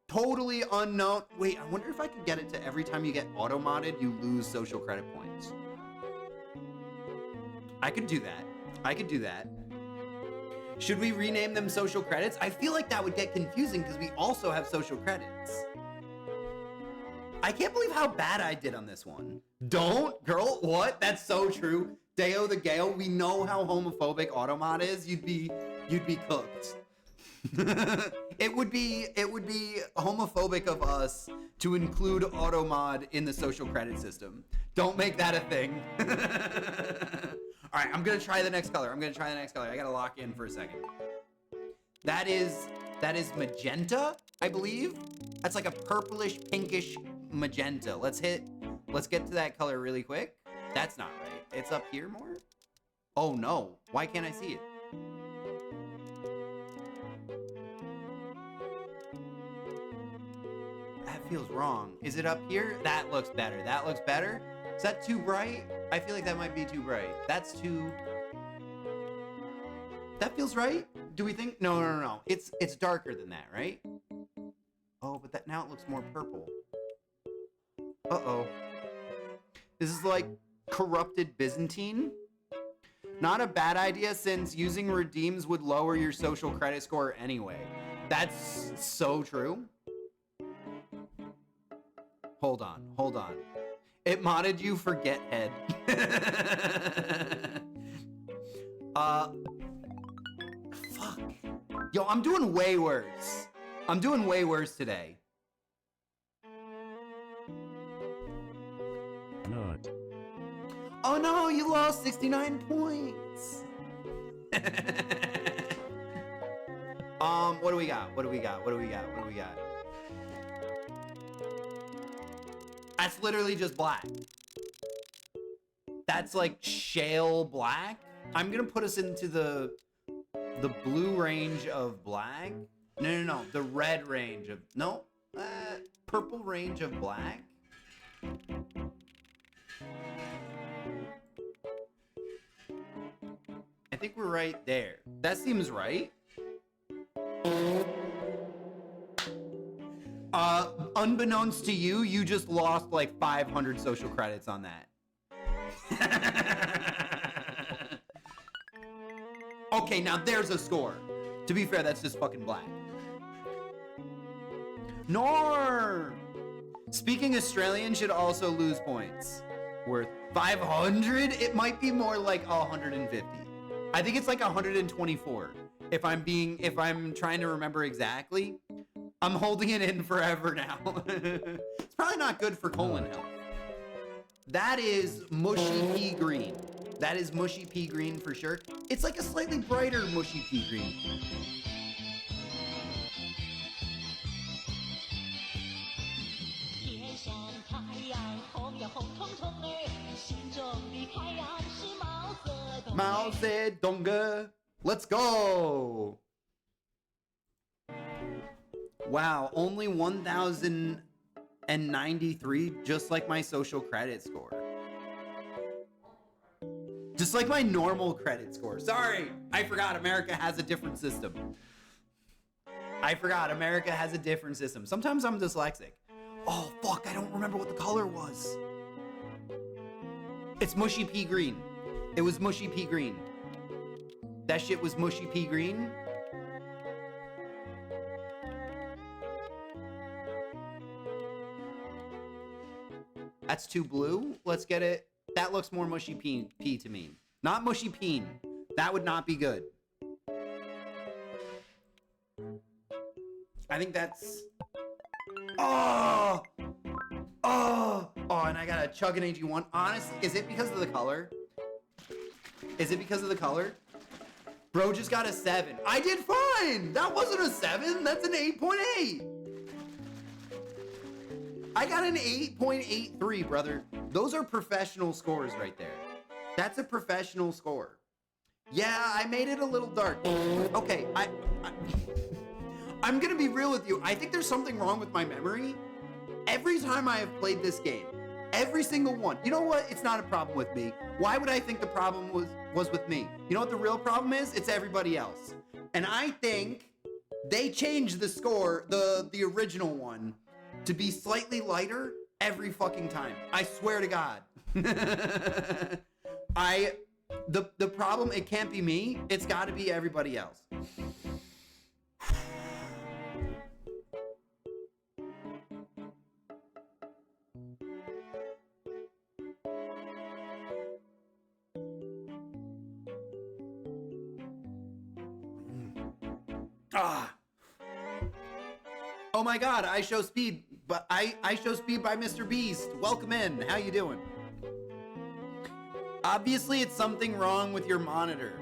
Totally unknown. Wait, I wonder if I could get it to every time you get auto-modded, you lose social credit points. I could do that. Should we rename them social credits? I feel like that would get confusing because we also have social credits. I can't believe how bad I did on this one. Don't, girl, what? That's so true. Deo the Gale, we know how homophobic Automod is. You'd be cooked. It would be homophobic of us to include Automod in the social credit system. Don't make that a thing. All right, I'm gonna try the next color. I gotta lock in for a second. That is magenta, I believe. That's like a purplish, pinkish magenta. Let's get to that color really quick. That's not right. It's up here more. Oh no, why can't I see it? That feels wrong. Is it up here? That looks better. Is that too bright? I feel like that might be too bright. That's too... That feels right? Do we think? No. It's darker than that, right? Oh, but that now it looks more purple. Uh-oh. This is like corrupted Byzantine. Not a bad idea since using redeems would lower your social credit score anyway. That's so true. Hold on. It modded you for get head. Fuck. Yo, I'm doing way worse. I'm doing way worse today. Not. Oh no, you lost 69 points. What do we got? That's literally just black. That's like shale black. I'm gonna put us into the blue range of black. No. The red range of, no. Purple range of black. I think we're right there. That seems right. Unbeknownst to you, you just lost like 500 social credits on that. Okay, now there's a score. To be fair, that's just fucking black. Nor! Speaking Australian should also lose points. Worth 500? It might be more like 150. I think it's like 124. If I'm trying to remember exactly. I'm holding it in forever now. It's probably not good for colon health. That is mushy pea green. That is mushy pea green for sure. It's like a slightly brighter mushy pea green. Mao Zedong. Let's go. Wow, only 1,093, just like my social credit score. Just like my normal credit score. Sorry, I forgot America has a different system. Sometimes I'm dyslexic. Oh, fuck, I don't remember what the color was. It's mushy pea green. It was mushy pea green. That shit was mushy pea green. That's too blue. Let's get it. That looks more mushy pea to me. Not mushy peen. That would not be good. I think that's... Oh, and I got a chug an AG1. Honestly, is it because of the color? Bro just got a 7. I did fine. That wasn't a 7. That's an 8.8. I got an 8.83, brother. Those are professional scores right there. That's a professional score. Yeah, I made it a little dark. Okay, I'm gonna be real with you. I think there's something wrong with my memory. Every time I have played this game, every single one. You know what? It's not a problem with me. Why would I think the problem was with me? You know what the real problem is? It's everybody else. And I think they changed the score, the original one, to be slightly lighter every fucking time. I swear to God. The problem, it can't be me. It's got to be everybody else. Oh my God, I show speed, but I show speed by Mr. Beast. Welcome in. How you doing? Obviously, it's something wrong with your monitor.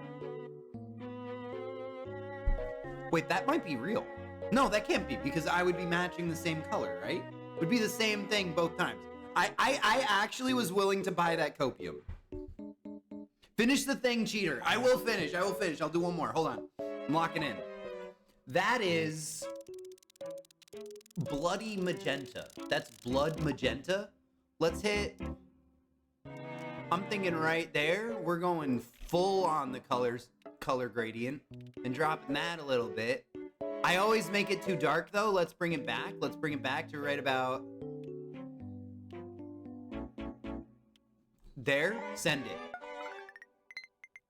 Wait, that might be real. No, that can't be, because I would be matching the same color, right? It would be the same thing both times. I actually was willing to buy that copium. Finish the thing, cheater. I will finish. I'll do one more. Hold on. I'm locking in. That is bloody magenta. That's blood magenta. Let's hit I'm thinking right there, we're going full on the color gradient and dropping that a little bit. I always make it too dark though. Let's bring it back. Let's bring it back to right about there. Send it.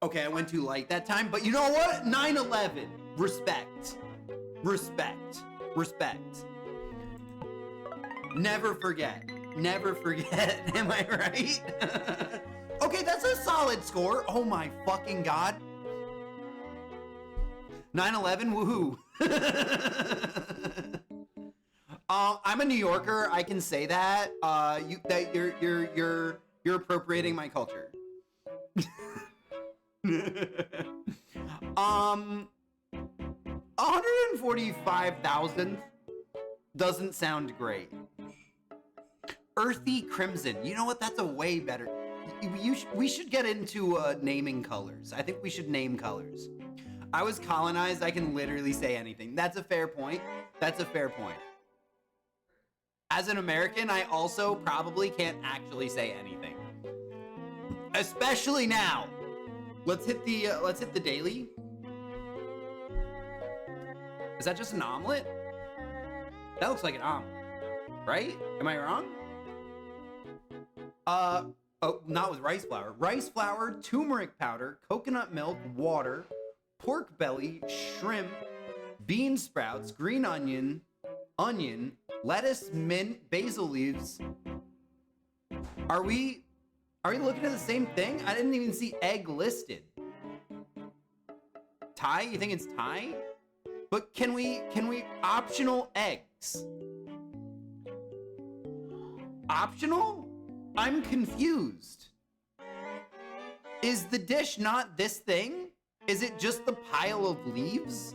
Okay, I went too light that time, but you know what? 9/11. Respect. Respect. Respect. Never forget. Never forget. Am I right? Okay, that's a solid score. Oh my fucking god. 9/11, woohoo. I'm a New Yorker. I can say that. You're appropriating my culture. 145,000 doesn't sound great. Earthy crimson. You know what? That's a way better. We should get into naming colors. I think we should name colors. I was colonized. I can literally say anything. That's a fair point. That's a fair point. As an American, I also probably can't actually say anything. Especially now. Let's hit the daily. Is that just an omelet? That looks like an omelet, right? Am I wrong? Oh, not with rice flour. Rice flour, turmeric powder, coconut milk, water, pork belly, shrimp, bean sprouts, green onion, lettuce, mint, basil leaves. Are we looking at the same thing? I didn't even see egg listed. Thai? You think it's Thai? But can we optional eggs? Optional? I'm confused. Is the dish not this thing? Is it just the pile of leaves?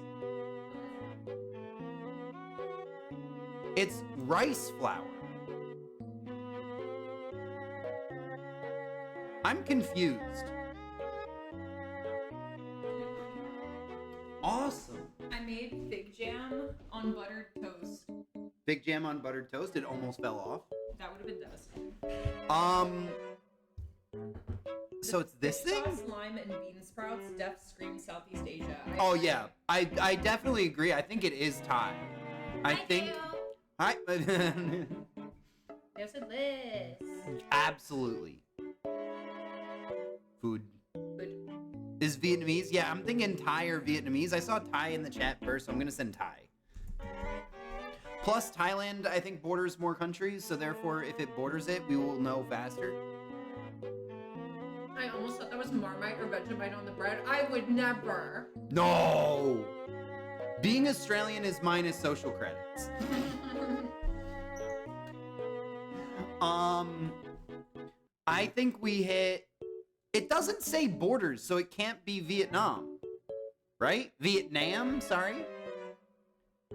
It's rice flour. I'm confused. Awesome. I made fig jam on buttered toast. Fig jam on buttered toast? It almost fell off. That would have been devastating. So it's this thing? Sauce, lime, and bean sprouts. Def screams Southeast Asia. Oh yeah, I definitely agree. I think it is Thai. I think. Hi. There's a list. Absolutely. Food. Is Vietnamese? Yeah, I'm thinking Thai or Vietnamese. I saw Thai in the chat first, so I'm gonna send Thai. Plus, Thailand, I think, borders more countries, so therefore, if it borders it, we will know faster. I almost thought that was Marmite or Vegemite on the bread. I would never. No! Being Australian is minus social credits. I think we hit... It doesn't say borders, so it can't be Vietnam. Right? Vietnam, sorry?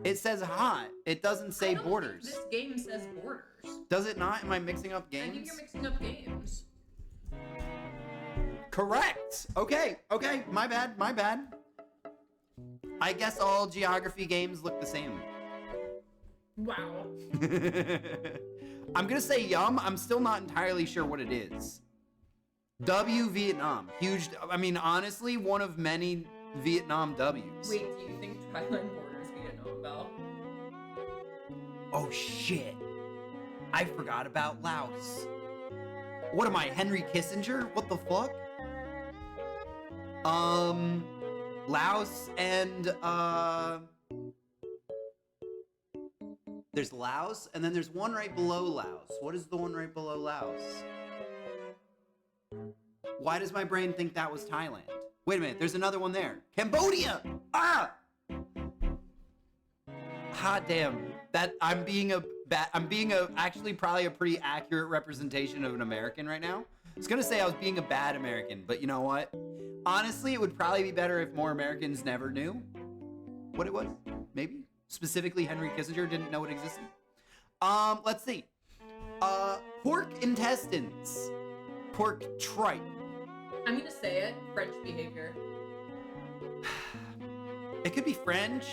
It says hot. It doesn't say borders. This game says borders. Does it not? Am I mixing up games? I think you're mixing up games. Correct. Okay. My bad. I guess all geography games look the same. Wow. I'm gonna say yum. I'm still not entirely sure what it is. W Vietnam. Huge. I mean, honestly, one of many Vietnam W's. Wait, do you think Thailand borders Vietnam, Belle? Oh shit. I forgot about Laos. What am I, Henry Kissinger? What the fuck? Laos and there's Laos, and then there's one right below Laos. What is the one right below Laos? Why does my brain think that was Thailand? Wait a minute, there's another one there. Cambodia! Ah! Hot damn. I'm being actually probably a pretty accurate representation of an American right now. I was gonna say I was being a bad American, but you know what? Honestly, it would probably be better if more Americans never knew what it was. Maybe. Specifically, Henry Kissinger didn't know it existed. Let's see. Pork intestines. Pork tripe. I'm gonna say it. French behavior. It could be French.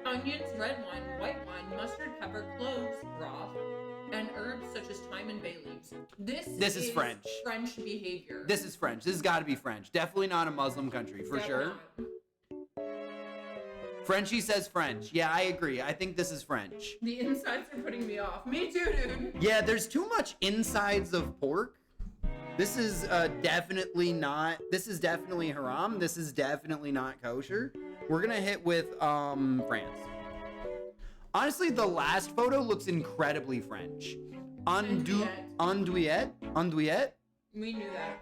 Onions, red wine, white wine, mustard, pepper, cloves, broth, and herbs such as thyme and bay leaves. This is French. French behavior. This is French. This has got to be French. Definitely not a Muslim country, for sure. Not. Frenchie says French. Yeah, I agree. I think this is French. The insides are putting me off. Me too, dude. Yeah, there's too much insides of pork. This is definitely not. This is definitely haram. This is definitely not kosher. We're gonna hit with France. Honestly, the last photo looks incredibly French. Andouillette. We knew that.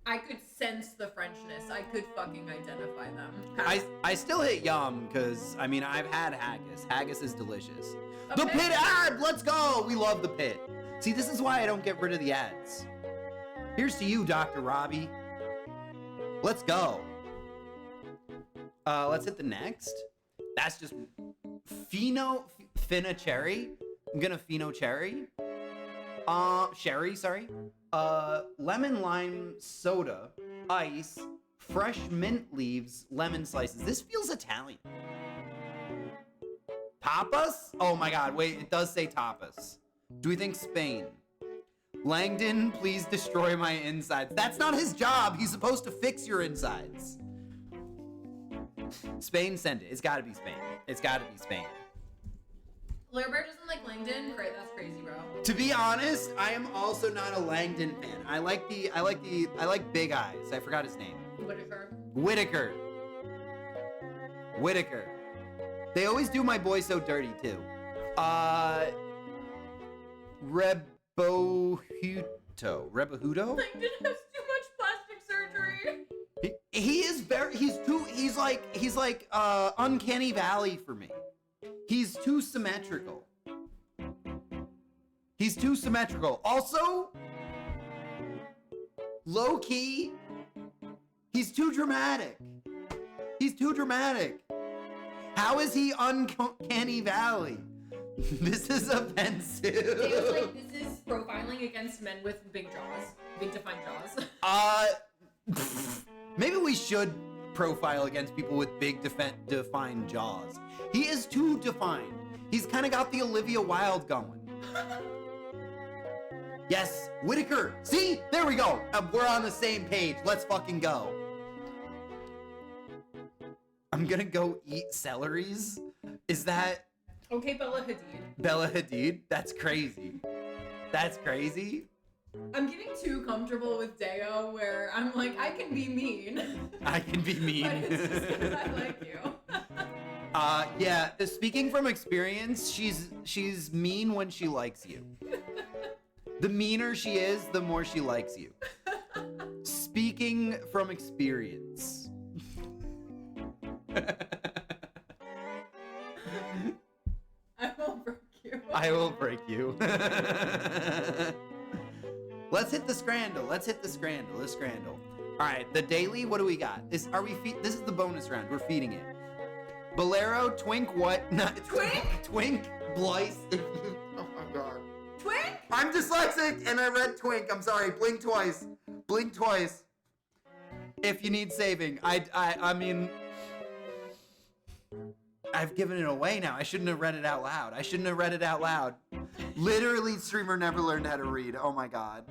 I could sense the Frenchness. I could fucking identify them. I still hit yum because I mean I've had haggis. Haggis is delicious. A The pit? pit ad, let's go. We love the pit. See, this is why I don't get rid of the ads. Here's to you, Dr. Robbie. Let's go. Let's hit the next. That's just Fina cherry. I'm gonna Fino cherry. Sherry, sorry. Lemon lime soda, ice, fresh mint leaves, lemon slices. This feels Italian. Tapas? Oh my god, wait, it does say tapas. Do we think Spain? Langdon, please destroy my insides. That's not his job. He's supposed to fix your insides. Spain, send it. It's gotta be Spain. It's gotta be Spain. Lairbear doesn't like Langdon? Great, that's crazy, bro. To be honest, I am also not a Langdon fan. I like Big Eyes. I forgot his name. Whitaker. Whitaker. They always do my boy so dirty too. Rebohuto. Langdon has too much plastic surgery. He's like Uncanny Valley for me. He's too symmetrical. Also, low key, he's too dramatic. How is he Uncanny Valley? This is offensive. It was like, this is profiling against men with big jaws. Big defined jaws. Maybe we should profile against people with big defined jaws. He is too defined. He's kind of got the Olivia Wilde going. Yes, Whitaker. See? There we go. We're on the same page. Let's fucking go. I'm gonna go eat celeries. Is that... Okay, Bella Hadid. Bella Hadid? That's crazy. I'm getting too comfortable with Deo where I'm like, I can be mean. I can be mean. But it's just because I like you. Yeah, speaking from experience, she's mean when she likes you. The meaner she is, the more she likes you. Speaking from experience. I will break you. Let's hit the scrandal. All right, the daily, what do we got? This is the bonus round. We're feeding it. Bolero, Twink, what? Not Twink? Twink, Blythe. Oh my god. Twink? I'm dyslexic and I read Twink. I'm sorry. Blink twice. If you need saving. I mean, I've given it away now. I shouldn't have read it out loud. Literally, streamer never learned how to read. Oh my god.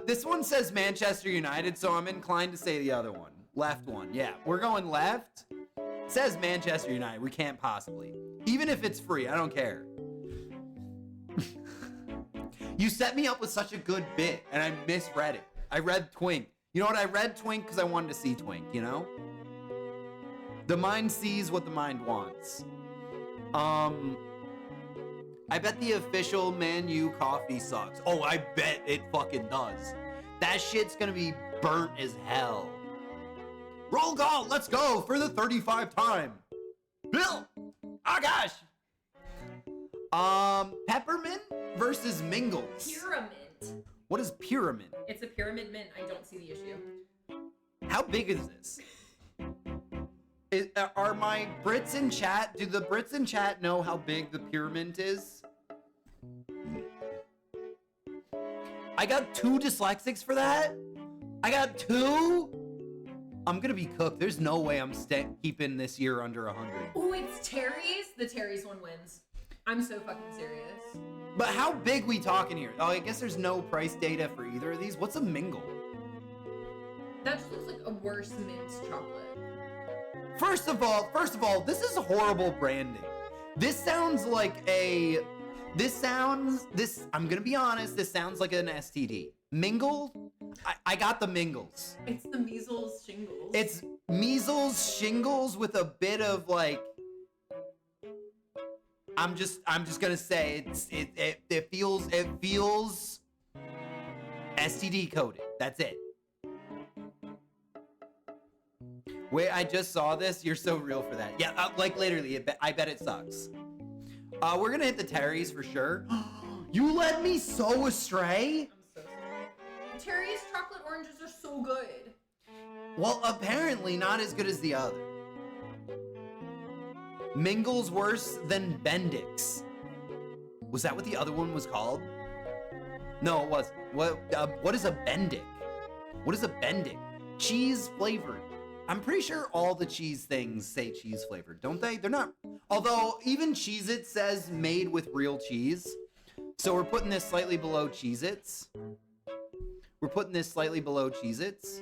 This one says Manchester United, so I'm inclined to say the other one. Left one. Yeah, we're going left. It says Manchester United. We can't possibly. Even if it's free, I don't care. You set me up with such a good bit, and I misread it. I read Twink. You know what? I read Twink because I wanted to see Twink, you know? The mind sees what the mind wants. I bet the official Man U coffee sucks. Oh, I bet it fucking does. That shit's gonna be burnt as hell. Roll call, let's go for the 35th time. Bill! Oh gosh! Peppermint versus Mingles. Pyramid. What is pyramid? It's a pyramid mint. I don't see the issue. How big is this? Are my Brits in chat? Do the Brits in chat know how big the pyramid is? I got 2 dyslexics for that? I got 2? I'm gonna be cooked. There's no way I'm keeping this year under 100. Oh, it's Terry's? The Terry's one wins. I'm so fucking serious. But how big we talking here? Oh, I guess there's no price data for either of these. What's a mingle? That just looks like a worse mint chocolate. First of all, this is horrible branding. This sounds like I'm gonna be honest, this sounds like an STD. Mingle? I got the mingles. It's the measles shingles. It's measles shingles with a bit of like, I'm just gonna say it feels STD coded. That's it. Wait, I just saw this. You're so real for that. Yeah, like literally, I bet it sucks. We're gonna hit the Terry's for sure. You led me so astray. I'm so sorry. Terry's chocolate oranges are so good. Well, apparently not as good as the other. Mingle's worse than Bendix. Was that what the other one was called? No, it wasn't. What is a Bendick? What is a Bendick? Cheese flavored. I'm pretty sure all the cheese things say cheese flavored, don't they? They're not. Although even Cheez-It says made with real cheese. So we're putting this slightly below Cheez-Its. We're putting this slightly below Cheez-Its.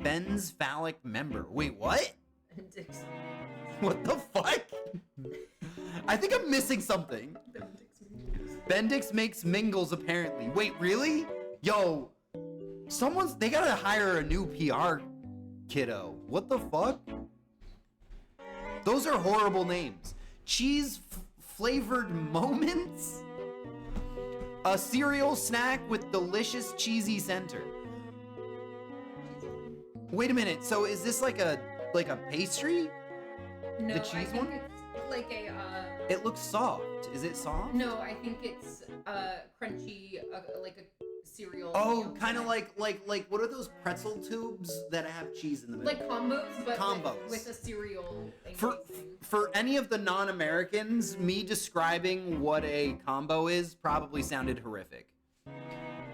Ben's phallic member. Wait, what? Dixon. What the fuck? I think I'm missing something. Bendix makes mingles apparently. Wait, really? Yo, they gotta hire a new PR kiddo. What the fuck? Those are horrible names. Cheese flavored moments? A cereal snack with delicious cheesy center. Wait a minute. So is this like a pastry? No, the cheese I think one? it's like a It looks soft. Is it soft? No, I think it's crunchy, like a cereal. Oh, kind of like what are those pretzel tubes that have cheese in the middle? Like combos, but Combos. with a cereal. For any of the non-Americans, me describing what a combo is probably sounded horrific.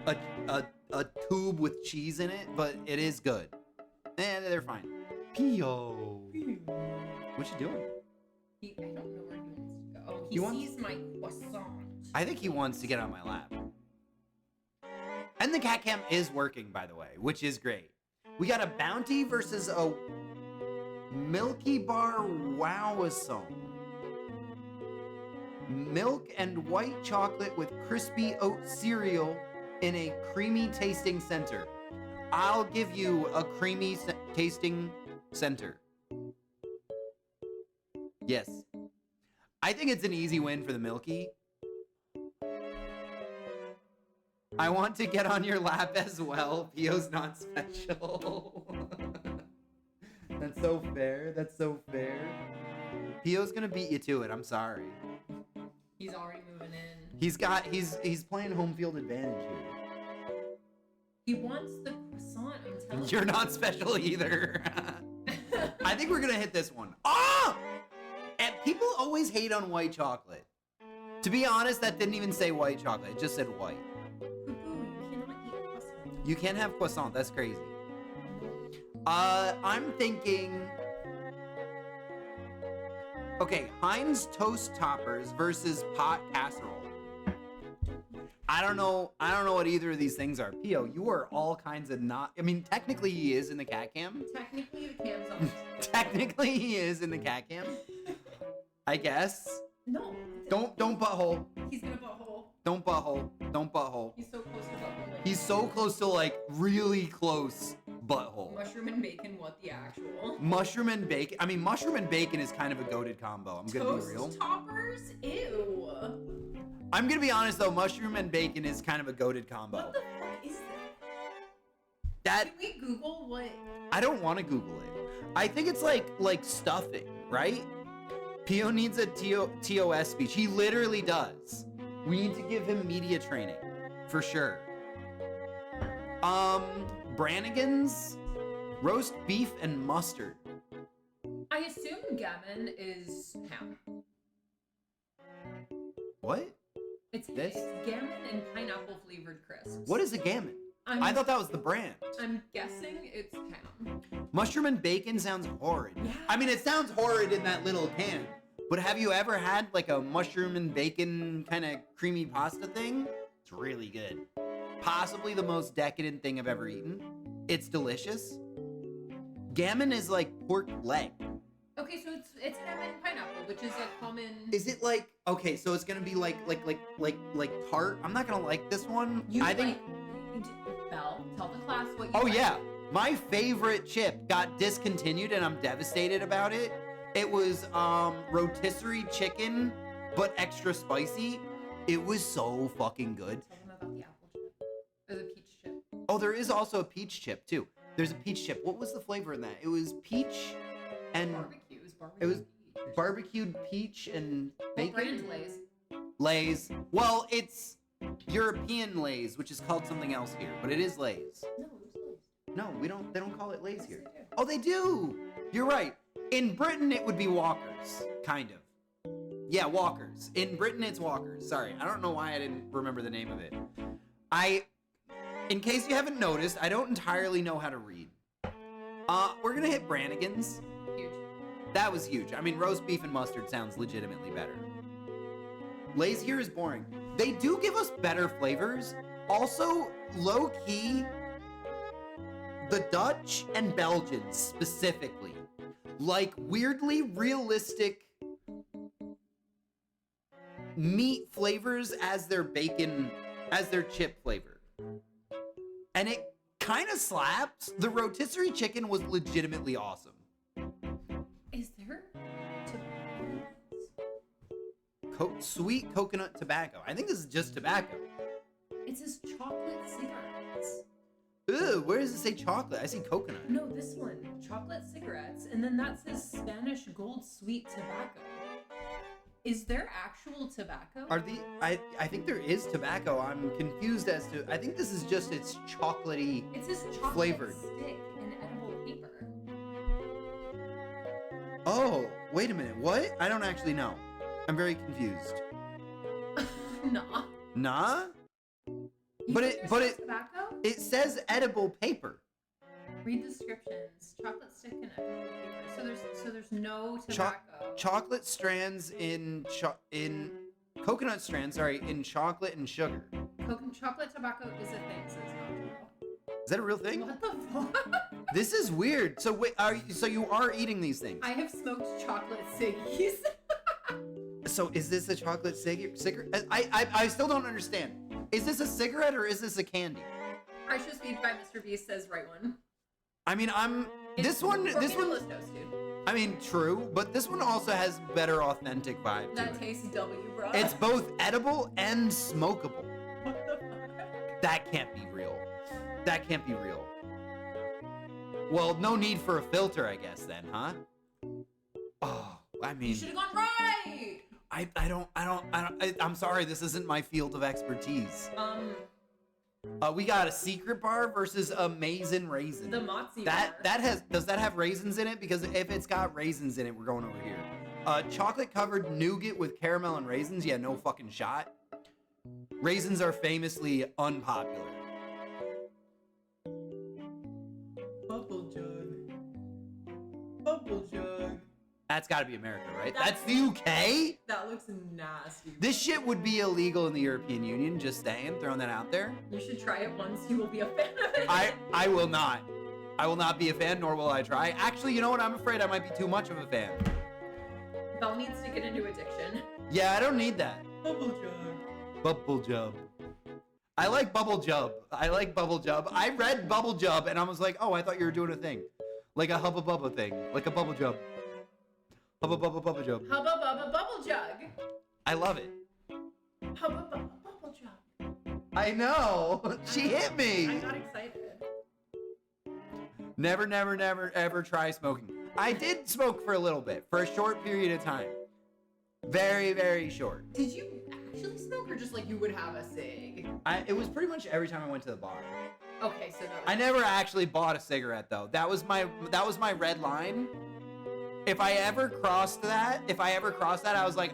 A tube with cheese in it, but it is good. They're fine. Pio. What you doing? I don't know where he wants to go. Oh, He wants- sees my croissant. I think he wants to get on my lap. And the cat cam is working, by the way, which is great. We got a Bounty versus a Milky Bar Wowazone. Milk and white chocolate with crispy oat cereal in a creamy tasting center. I'll give you a creamy tasting center. Yes. I think it's an easy win for the Milky. I want to get on your lap as well. Pio's not special. That's so fair. That's so fair. Pio's gonna beat you to it. I'm sorry. He's already moving in. He's playing home field advantage here. He wants the croissant, I'm telling you. You're not special either. I think we're gonna hit this one. Ah! And people always hate on white chocolate. To be honest, that didn't even say white chocolate. It just said white. You cannot eat croissant. You can't have croissant. That's crazy. I'm thinking. Okay, Heinz toast toppers versus pot casserole. I don't know what either of these things are. Pio, you are all kinds of not. I mean, technically he is in the cat cam. Technically, the cam's on. Technically he is in the cat cam. I guess. No. Don't butthole. He's gonna butthole. Don't butthole. Don't butthole. He's so close to butthole. He's so close to like really close butthole. Mushroom and bacon, what the actual? Mushroom and bacon. I mean, mushroom and bacon is kind of a goated combo. I'm gonna be real. Toast toppers? Ew. I'm gonna be honest though, mushroom and bacon is kind of a goated combo. What the fuck is that? Can we Google what? I don't want to Google it. I think it's like stuffing, right? Pio needs a TOS speech. He literally does. We need to give him media training, for sure. Brannigan's roast beef and mustard. I assume gammon is ham. What? It's This? It's gammon and pineapple flavored crisps. What is a gammon? I thought that was the brand. I'm guessing it's ham. Mushroom and bacon sounds horrid. Yeah. I mean, it sounds horrid in that little can, But have you ever had like a mushroom and bacon kind of creamy pasta thing? It's really good. Possibly the most decadent thing I've ever eaten. It's delicious. Gammon is like pork leg. Okay, so it's ham and pineapple, which is a common. Is it like okay? So it's gonna be like tart. I'm not gonna like this one. I think. Belle, tell the class what you. Oh like. yeah, my favorite chip got discontinued, and I'm devastated about it. It was rotisserie chicken, but extra spicy. It was so fucking good. Tell them about the apple chip or the peach chip. Oh, there is also a peach chip too. There's a peach chip. What was the flavor in that? It was peach and Barbecue. it was peach. barbecued peach and bacon. What brand? Lay's. Lay's. Well, it's European Lay's, which is called something else here, but it is Lay's. No, it was Lay's. No, we don't. They don't call it Lay's Yes, here. they do. Oh, they do. You're right. In Britain, it would be Walkers, kind of. Yeah, Walkers. In Britain, it's Walkers. Sorry, I don't know why I didn't remember the name of it. In case you haven't noticed, I don't entirely know how to read. We're gonna hit Brannigan's. Huge. That was huge. I mean, roast beef and mustard sounds legitimately better. Lay's here is boring. They do give us better flavors. Also, low key, the Dutch and Belgians specifically, like weirdly realistic meat flavors as their bacon, as their chip flavor. And it kind of slaps. The rotisserie chicken was legitimately awesome. Is there Sweet coconut tobacco. I think this is just tobacco. It says chocolate cigarettes. Ew, where does it say chocolate? I see coconut. No, this one. Chocolate cigarettes. And then that says Spanish gold sweet tobacco. Is there actual tobacco? Are the I think there is tobacco. I'm confused as to I think this is just it's chocolatey. It says chocolate flavored. stick in edible paper. Oh, wait a minute. What? I don't actually know. I'm very confused. Nah. Nah? You But think it- there's but no it- tobacco? It says edible paper. Read descriptions. Chocolate stick in edible paper. So there's no Cho- tobacco. chocolate strands in coconut strands, sorry, in chocolate and sugar. Chocolate tobacco is a thing, so it's not tobacco. Is that a real thing? What the fuck? This is weird. So wait, so you are eating these things? I have smoked chocolate ciggies. So is this a chocolate cigarette? I still don't understand. Is this a cigarette or is this a candy? I should speed by Mr. Beast says right one. I mean, this one. Listos, dude. I mean, true, but this one also has better authentic vibe to That it. tastes W, bro. It's both edible and smokable. What the fuck? That can't be real. That can't be real. Well, no need for a filter, I guess, then, huh? Oh, I mean, You should have gone right. I'm sorry, this isn't my field of expertise. We got a secret bar versus Amazing Raisin. The Mozzie Does that have raisins in it? Because if it's got raisins in it, we're going over here. Chocolate covered nougat with caramel and raisins. Yeah, no fucking shot. Raisins are famously unpopular. Bubble jug. Bubble jug. That's got to be America, right? That's- That's the UK? That looks nasty. This shit would be illegal in the European Union, just saying, throwing that out there. You should try it once. You will be a fan of it. I will not. I will not be a fan, nor will I try. Actually, you know what? I'm afraid I might be too much of a fan. Belle needs to get into addiction. Yeah, I don't need that. Bubble jug. Bubble Jub. I like Bubble Jub. I like Bubble Jub. I read Bubble Jub and I was like, oh, I thought you were doing a thing. Like a Hubba Bubba thing. Like a Bubble Jub. Hubba Bubba Bubba Jub. Hubba bubba bubble jug. I love it. Hubba bubba bubble jug. I know. She hit I me. got excited. Never, never, never, ever try smoking. I did smoke for a little bit, for a short period of time. Very, very short. Did you actually smoke or just like you would have a cig? It was pretty much every time I went to the bar. Okay, so no. I never actually bought a cigarette though. That was my red line. If I ever crossed that, I was like,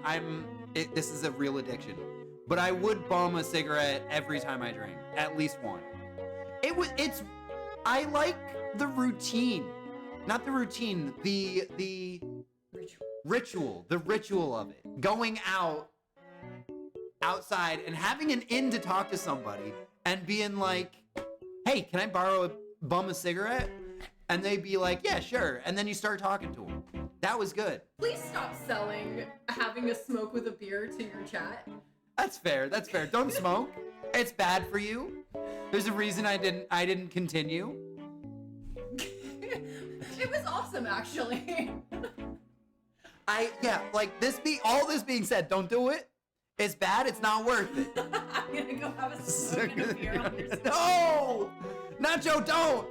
this is a real addiction. But I would bum a cigarette every time I drank, at least one. I like the routine, not the routine, the Ritual. the ritual of it. Going outside and having an in to talk to somebody and being like, hey, can I borrow a cigarette? And they'd be like, yeah, sure. And then you start talking to them. That was good. Please stop selling having a smoke with a beer to your chat. That's fair. Don't smoke. It's bad for you. There's a reason I didn't continue. It was awesome, actually. All this being said, don't do it. It's bad. It's not worth it. I'm gonna go have a smoke and a beer on your side. No! Nacho, don't!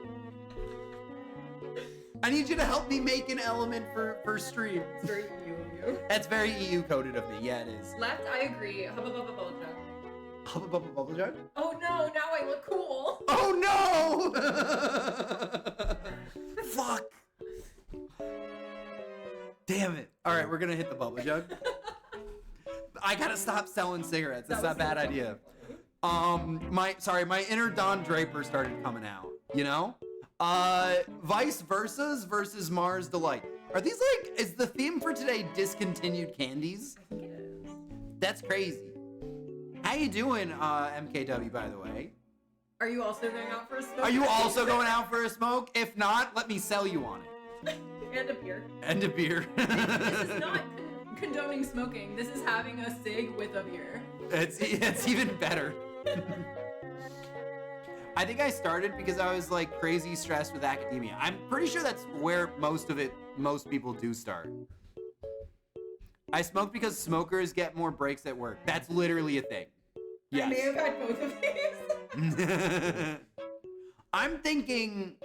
I need you to help me make an element for stream. It's very EU of you. That's very EU coded of me. Yeah, it is. Left, I agree. Hubba bubba bubble jug. Hubba bubba bubble jug? Oh no, now I look cool. Oh no! Fuck. Damn it. All right, we're gonna hit the bubble jug. I gotta stop selling cigarettes. That's not a bad idea. My inner Don Draper started coming out, you know? Vice versus Mars Delight. Are these is the theme for today discontinued candies? I think it is. That's crazy. How you doing, MKW, by the way? Are you also going out for a smoke? Are you also going out for a smoke? If not, let me sell you on it. And a beer. And a beer. This is not condoning smoking. This is having a cig with a beer. It's even better. I think I started because I was crazy stressed with academia. I'm pretty sure that's where most people do start. I smoke because smokers get more breaks at work. That's literally a thing. Yes. I may have had both of these. I'm thinking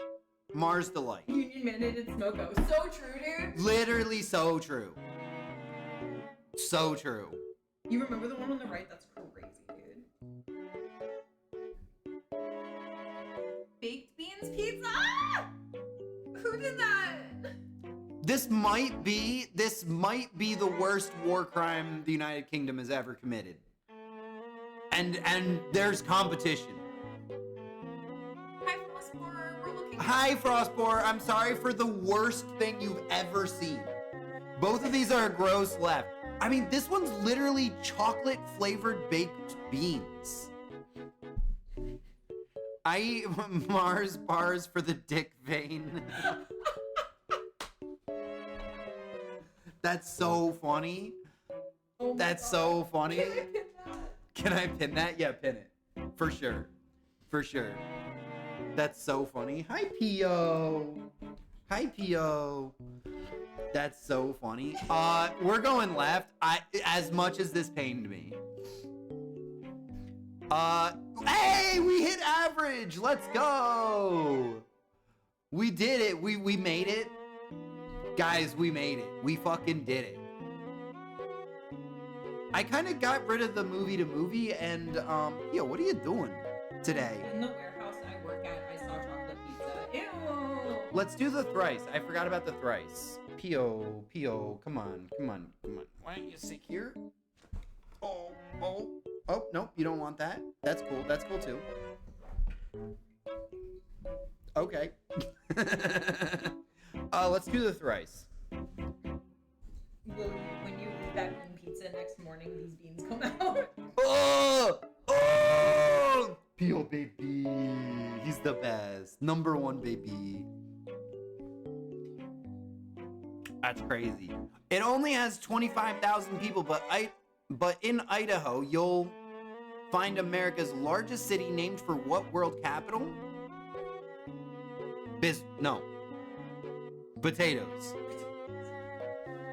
Mars Delight. Union mandated smoko. So true, dude. Literally so true. So true. You remember the one on the right? That's crazy, dude. Baked beans pizza? Who did that? This might be the worst war crime the United Kingdom has ever committed. And there's competition. Hi, Frostbore. We're looking. Hi, Frostbore. I'm sorry for the worst thing you've ever seen. Both of these are gross left. I mean, this one's literally chocolate flavored baked beans. I eat Mars bars for the dick vein. That's so funny. Oh That's God. so funny. Can I pin that? Can I pin that? Yeah, pin it. For sure. For sure. That's so funny. Hi, Pio. Hi, Pio. That's so funny. We're going left. As much as this pained me. Hey, we hit average. Let's go. We did it. We made it. Guys, we made it. We fucking did it. I kind of got rid of the movie to movie and, yo, what are you doing today? In the warehouse I work at, I saw chocolate pizza. Ew. Let's do the thrice. I forgot about the thrice. Pio, come on. Why don't you sit here? Oh, nope, you don't want that. That's cool too. Okay. Let's do the thrice. When you eat that bean pizza next morning, these beans come out. Oh, Pio baby. He's the best. Number one, baby. That's crazy. It only has 25,000 people, but in Idaho, you'll find America's largest city named for what world capital? No. Potatoes.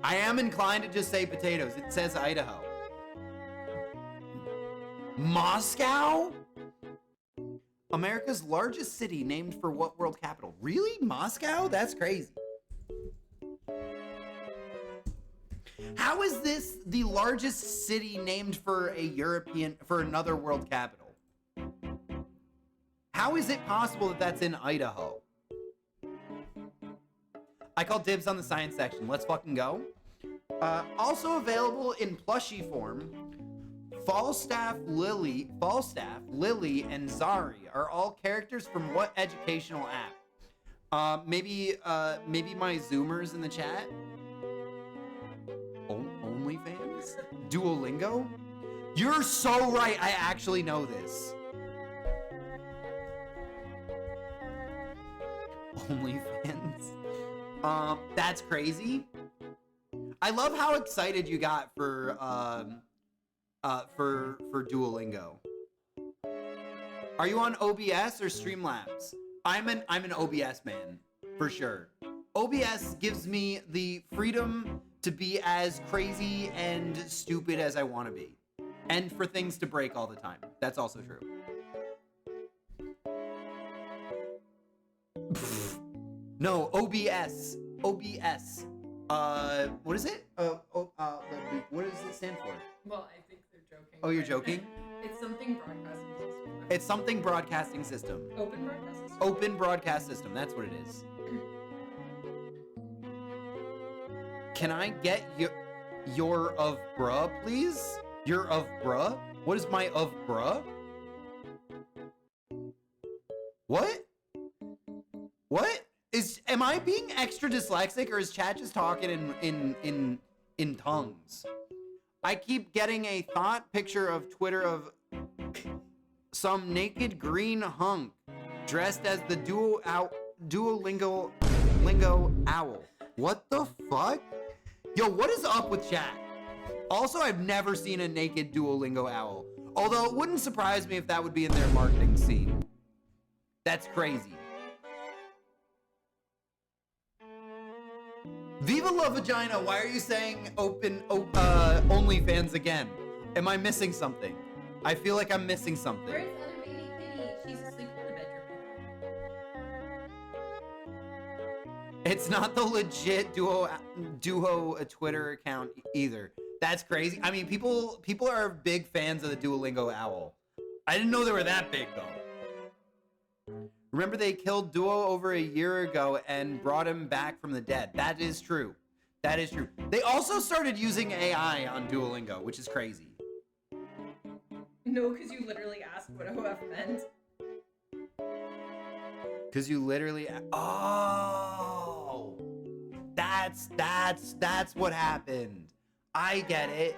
I am inclined to just say potatoes. It says Idaho. Moscow? America's largest city named for what world capital? Really? Moscow? That's crazy. How is this the largest city named for another world capital? How is it possible that that's in Idaho? I call dibs on the science section. Let's fucking go. Also available in plushie form, Falstaff, Lily, and Zari are all characters from what educational app? Maybe my Zoomers in the chat. OnlyFans? Duolingo? You're so right. I actually know this. OnlyFans. That's crazy. I love how excited you got for Duolingo. Are you on OBS or Streamlabs? I'm an OBS man, for sure. OBS gives me the freedom to be as crazy and stupid as I want to be. And for things to break all the time. That's also true. No, OBS. OBS. What is it? What does it stand for? Well, I think they're joking. Oh, you're joking? It's something broadcasting system. It's something broadcasting system. Open broadcast system? Open broadcast system. That's what it is. Can I get your of bruh, please? Your of bruh? What is my of bruh? What? What? Am I being extra dyslexic, or is chat just talking in tongues? I keep getting a thought picture of Twitter of some naked green hunk dressed as the Duolingo owl. What the fuck? Yo, what is up with chat? Also, I've never seen a naked Duolingo owl. Although it wouldn't surprise me if that would be in their marketing scene. That's crazy. Viva la vagina, why are you saying OnlyFans again? Am I missing something? I feel like I'm missing something. Where's other baby kitty? She's asleep in the bedroom. It's not the legit Duo Twitter account either. That's crazy. I mean, people are big fans of the Duolingo owl. I didn't know they were that big though. Remember they killed Duo over a year ago and brought him back from the dead. That is true. That is true. They also started using AI on Duolingo, which is crazy. No, because you literally asked what OF meant. Because you literally... Oh! That's what happened. I get it.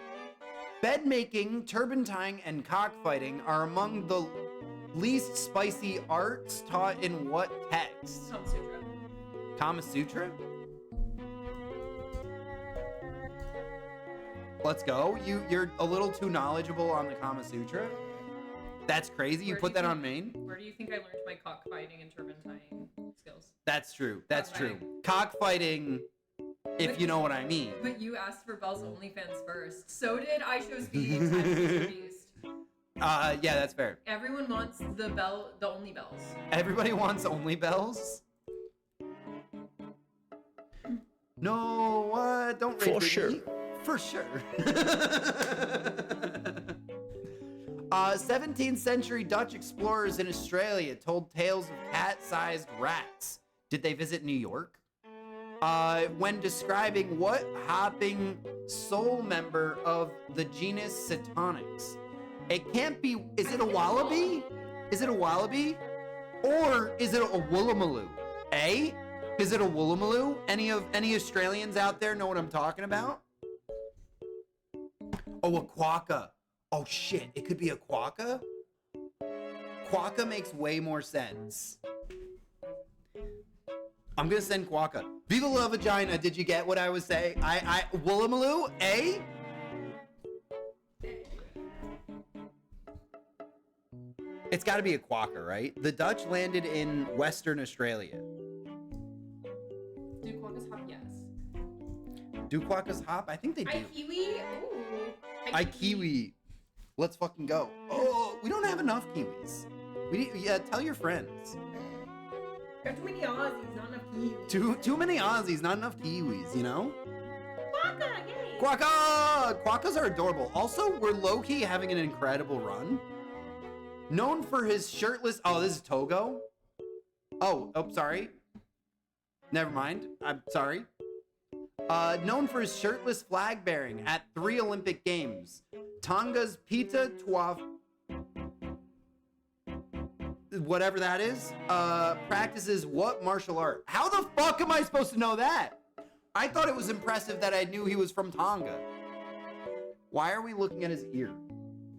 Bed making, turbanting, and cockfighting are among the least spicy arts taught in what text? Kama Sutra. Kama Sutra? Let's go. You're a little too knowledgeable on the Kama Sutra. That's crazy. You put that on main? Where do you think I learned my cockfighting and turbanting skills? That's true. That's true. Cockfighting, if you know what I mean. But you asked for Belle's OnlyFans first. So did I Show's Being Time Mr. Beast. Yeah, that's fair. Everyone wants the only bells. Everybody wants only bells? No, what? Don't rate For sure. For sure. 17th century Dutch explorers in Australia told tales of cat-sized rats. Did they visit New York? When describing what hopping soul member of the genus Cetonix? It can't be, is it a wallaby? Is it a wallaby? Or is it a woolloomaloo? Eh? Is it a woolloomaloo? Any Australians out there know what I'm talking about? Oh, a quokka. Oh shit, it could be a quokka? Quokka makes way more sense. I'm gonna send quokka. Viva la vagina, did you get what I was saying? Woolloomaloo, eh? It's gotta be a quokka, right? The Dutch landed in Western Australia. Do quokkas hop? Yes. Do quokkas hop? I think they do. Kiwi? Ooh. Kiwi. Let's fucking go. Oh, we don't have enough kiwis. Tell your friends. There are too many Aussies, not enough kiwis. Too many Aussies, not enough kiwis, you know? Quokka, yay! Quokka! Quokkas are adorable. Also, we're low-key having an incredible run. Known for his shirtless... Oh, this is Togo? Oh, sorry. Never mind. I'm sorry. Known for his shirtless flag bearing at 3 Olympic Games. Tonga's Pita Tuaf... Whatever that is, practices what martial art? How the fuck am I supposed to know that? I thought it was impressive that I knew he was from Tonga. Why are we looking at his ear?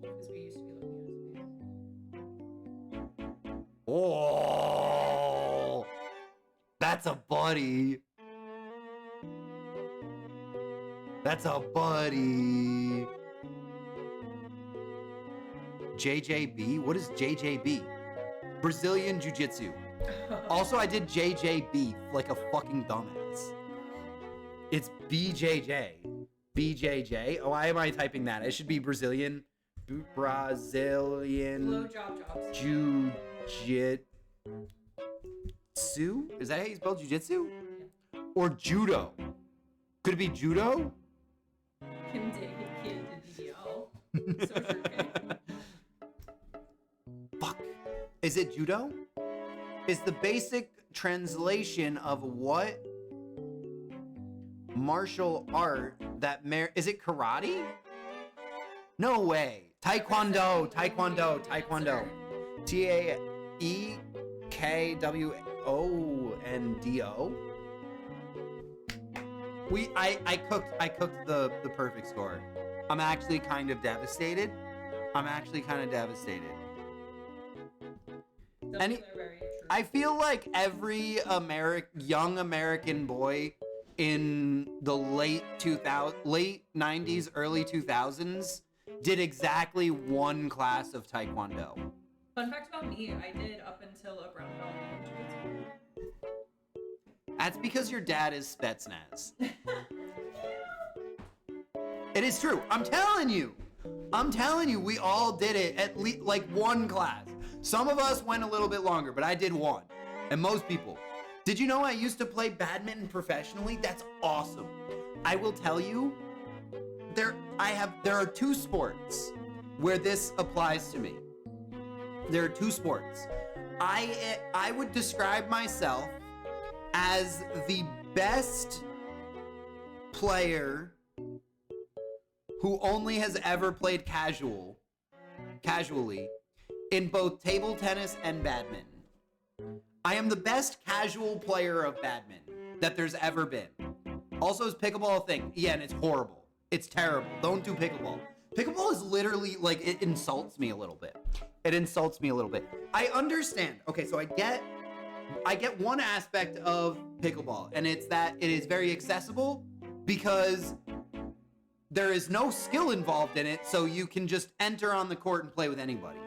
Because we used to be looking at his face. Oh, that's a buddy. That's a buddy. JJB? What is JJB? Brazilian Jiu-Jitsu. Also, I did JJB like a fucking dumbass. It's BJJ. BJJ? Oh, why am I typing that? It should be Brazilian. Brazilian Blowjob jobs. Jiu-Jitsu? Is that how you spell Jiu-Jitsu? Or Judo? Could it be Judo? Kim Day, Kid, DDL. So sure, Fuck. Is it Judo? Is the basic translation of what martial art that is it karate? No way. Taekwondo. Taekwondo. I cooked the perfect score. I'm actually kind of devastated. I feel like every young American boy in the late 90s, early 2000s did exactly one class of Taekwondo. Fun fact about me, I did up until a brown belt in jiu-jitsu. That's because your dad is Spetsnaz. It is true. I'm telling you, we all did it at least like one class. Some of us went a little bit longer, but I did one. And most people. Did you know I used to play badminton professionally? That's awesome. I will tell you, there are two sports where this applies to me. There are two sports. I would describe myself as the best player who only has ever played casually in both table tennis and badminton. I am the best casual player of badminton that there's ever been. Also, is pickleball a thing? Yeah, and it's horrible. It's terrible. Don't do pickleball. Pickleball is literally like, it insults me a little bit. I understand. Okay, so I get one aspect of pickleball, and it's that it is very accessible because there is no skill involved in it, so you can just enter on the court and play with anybody.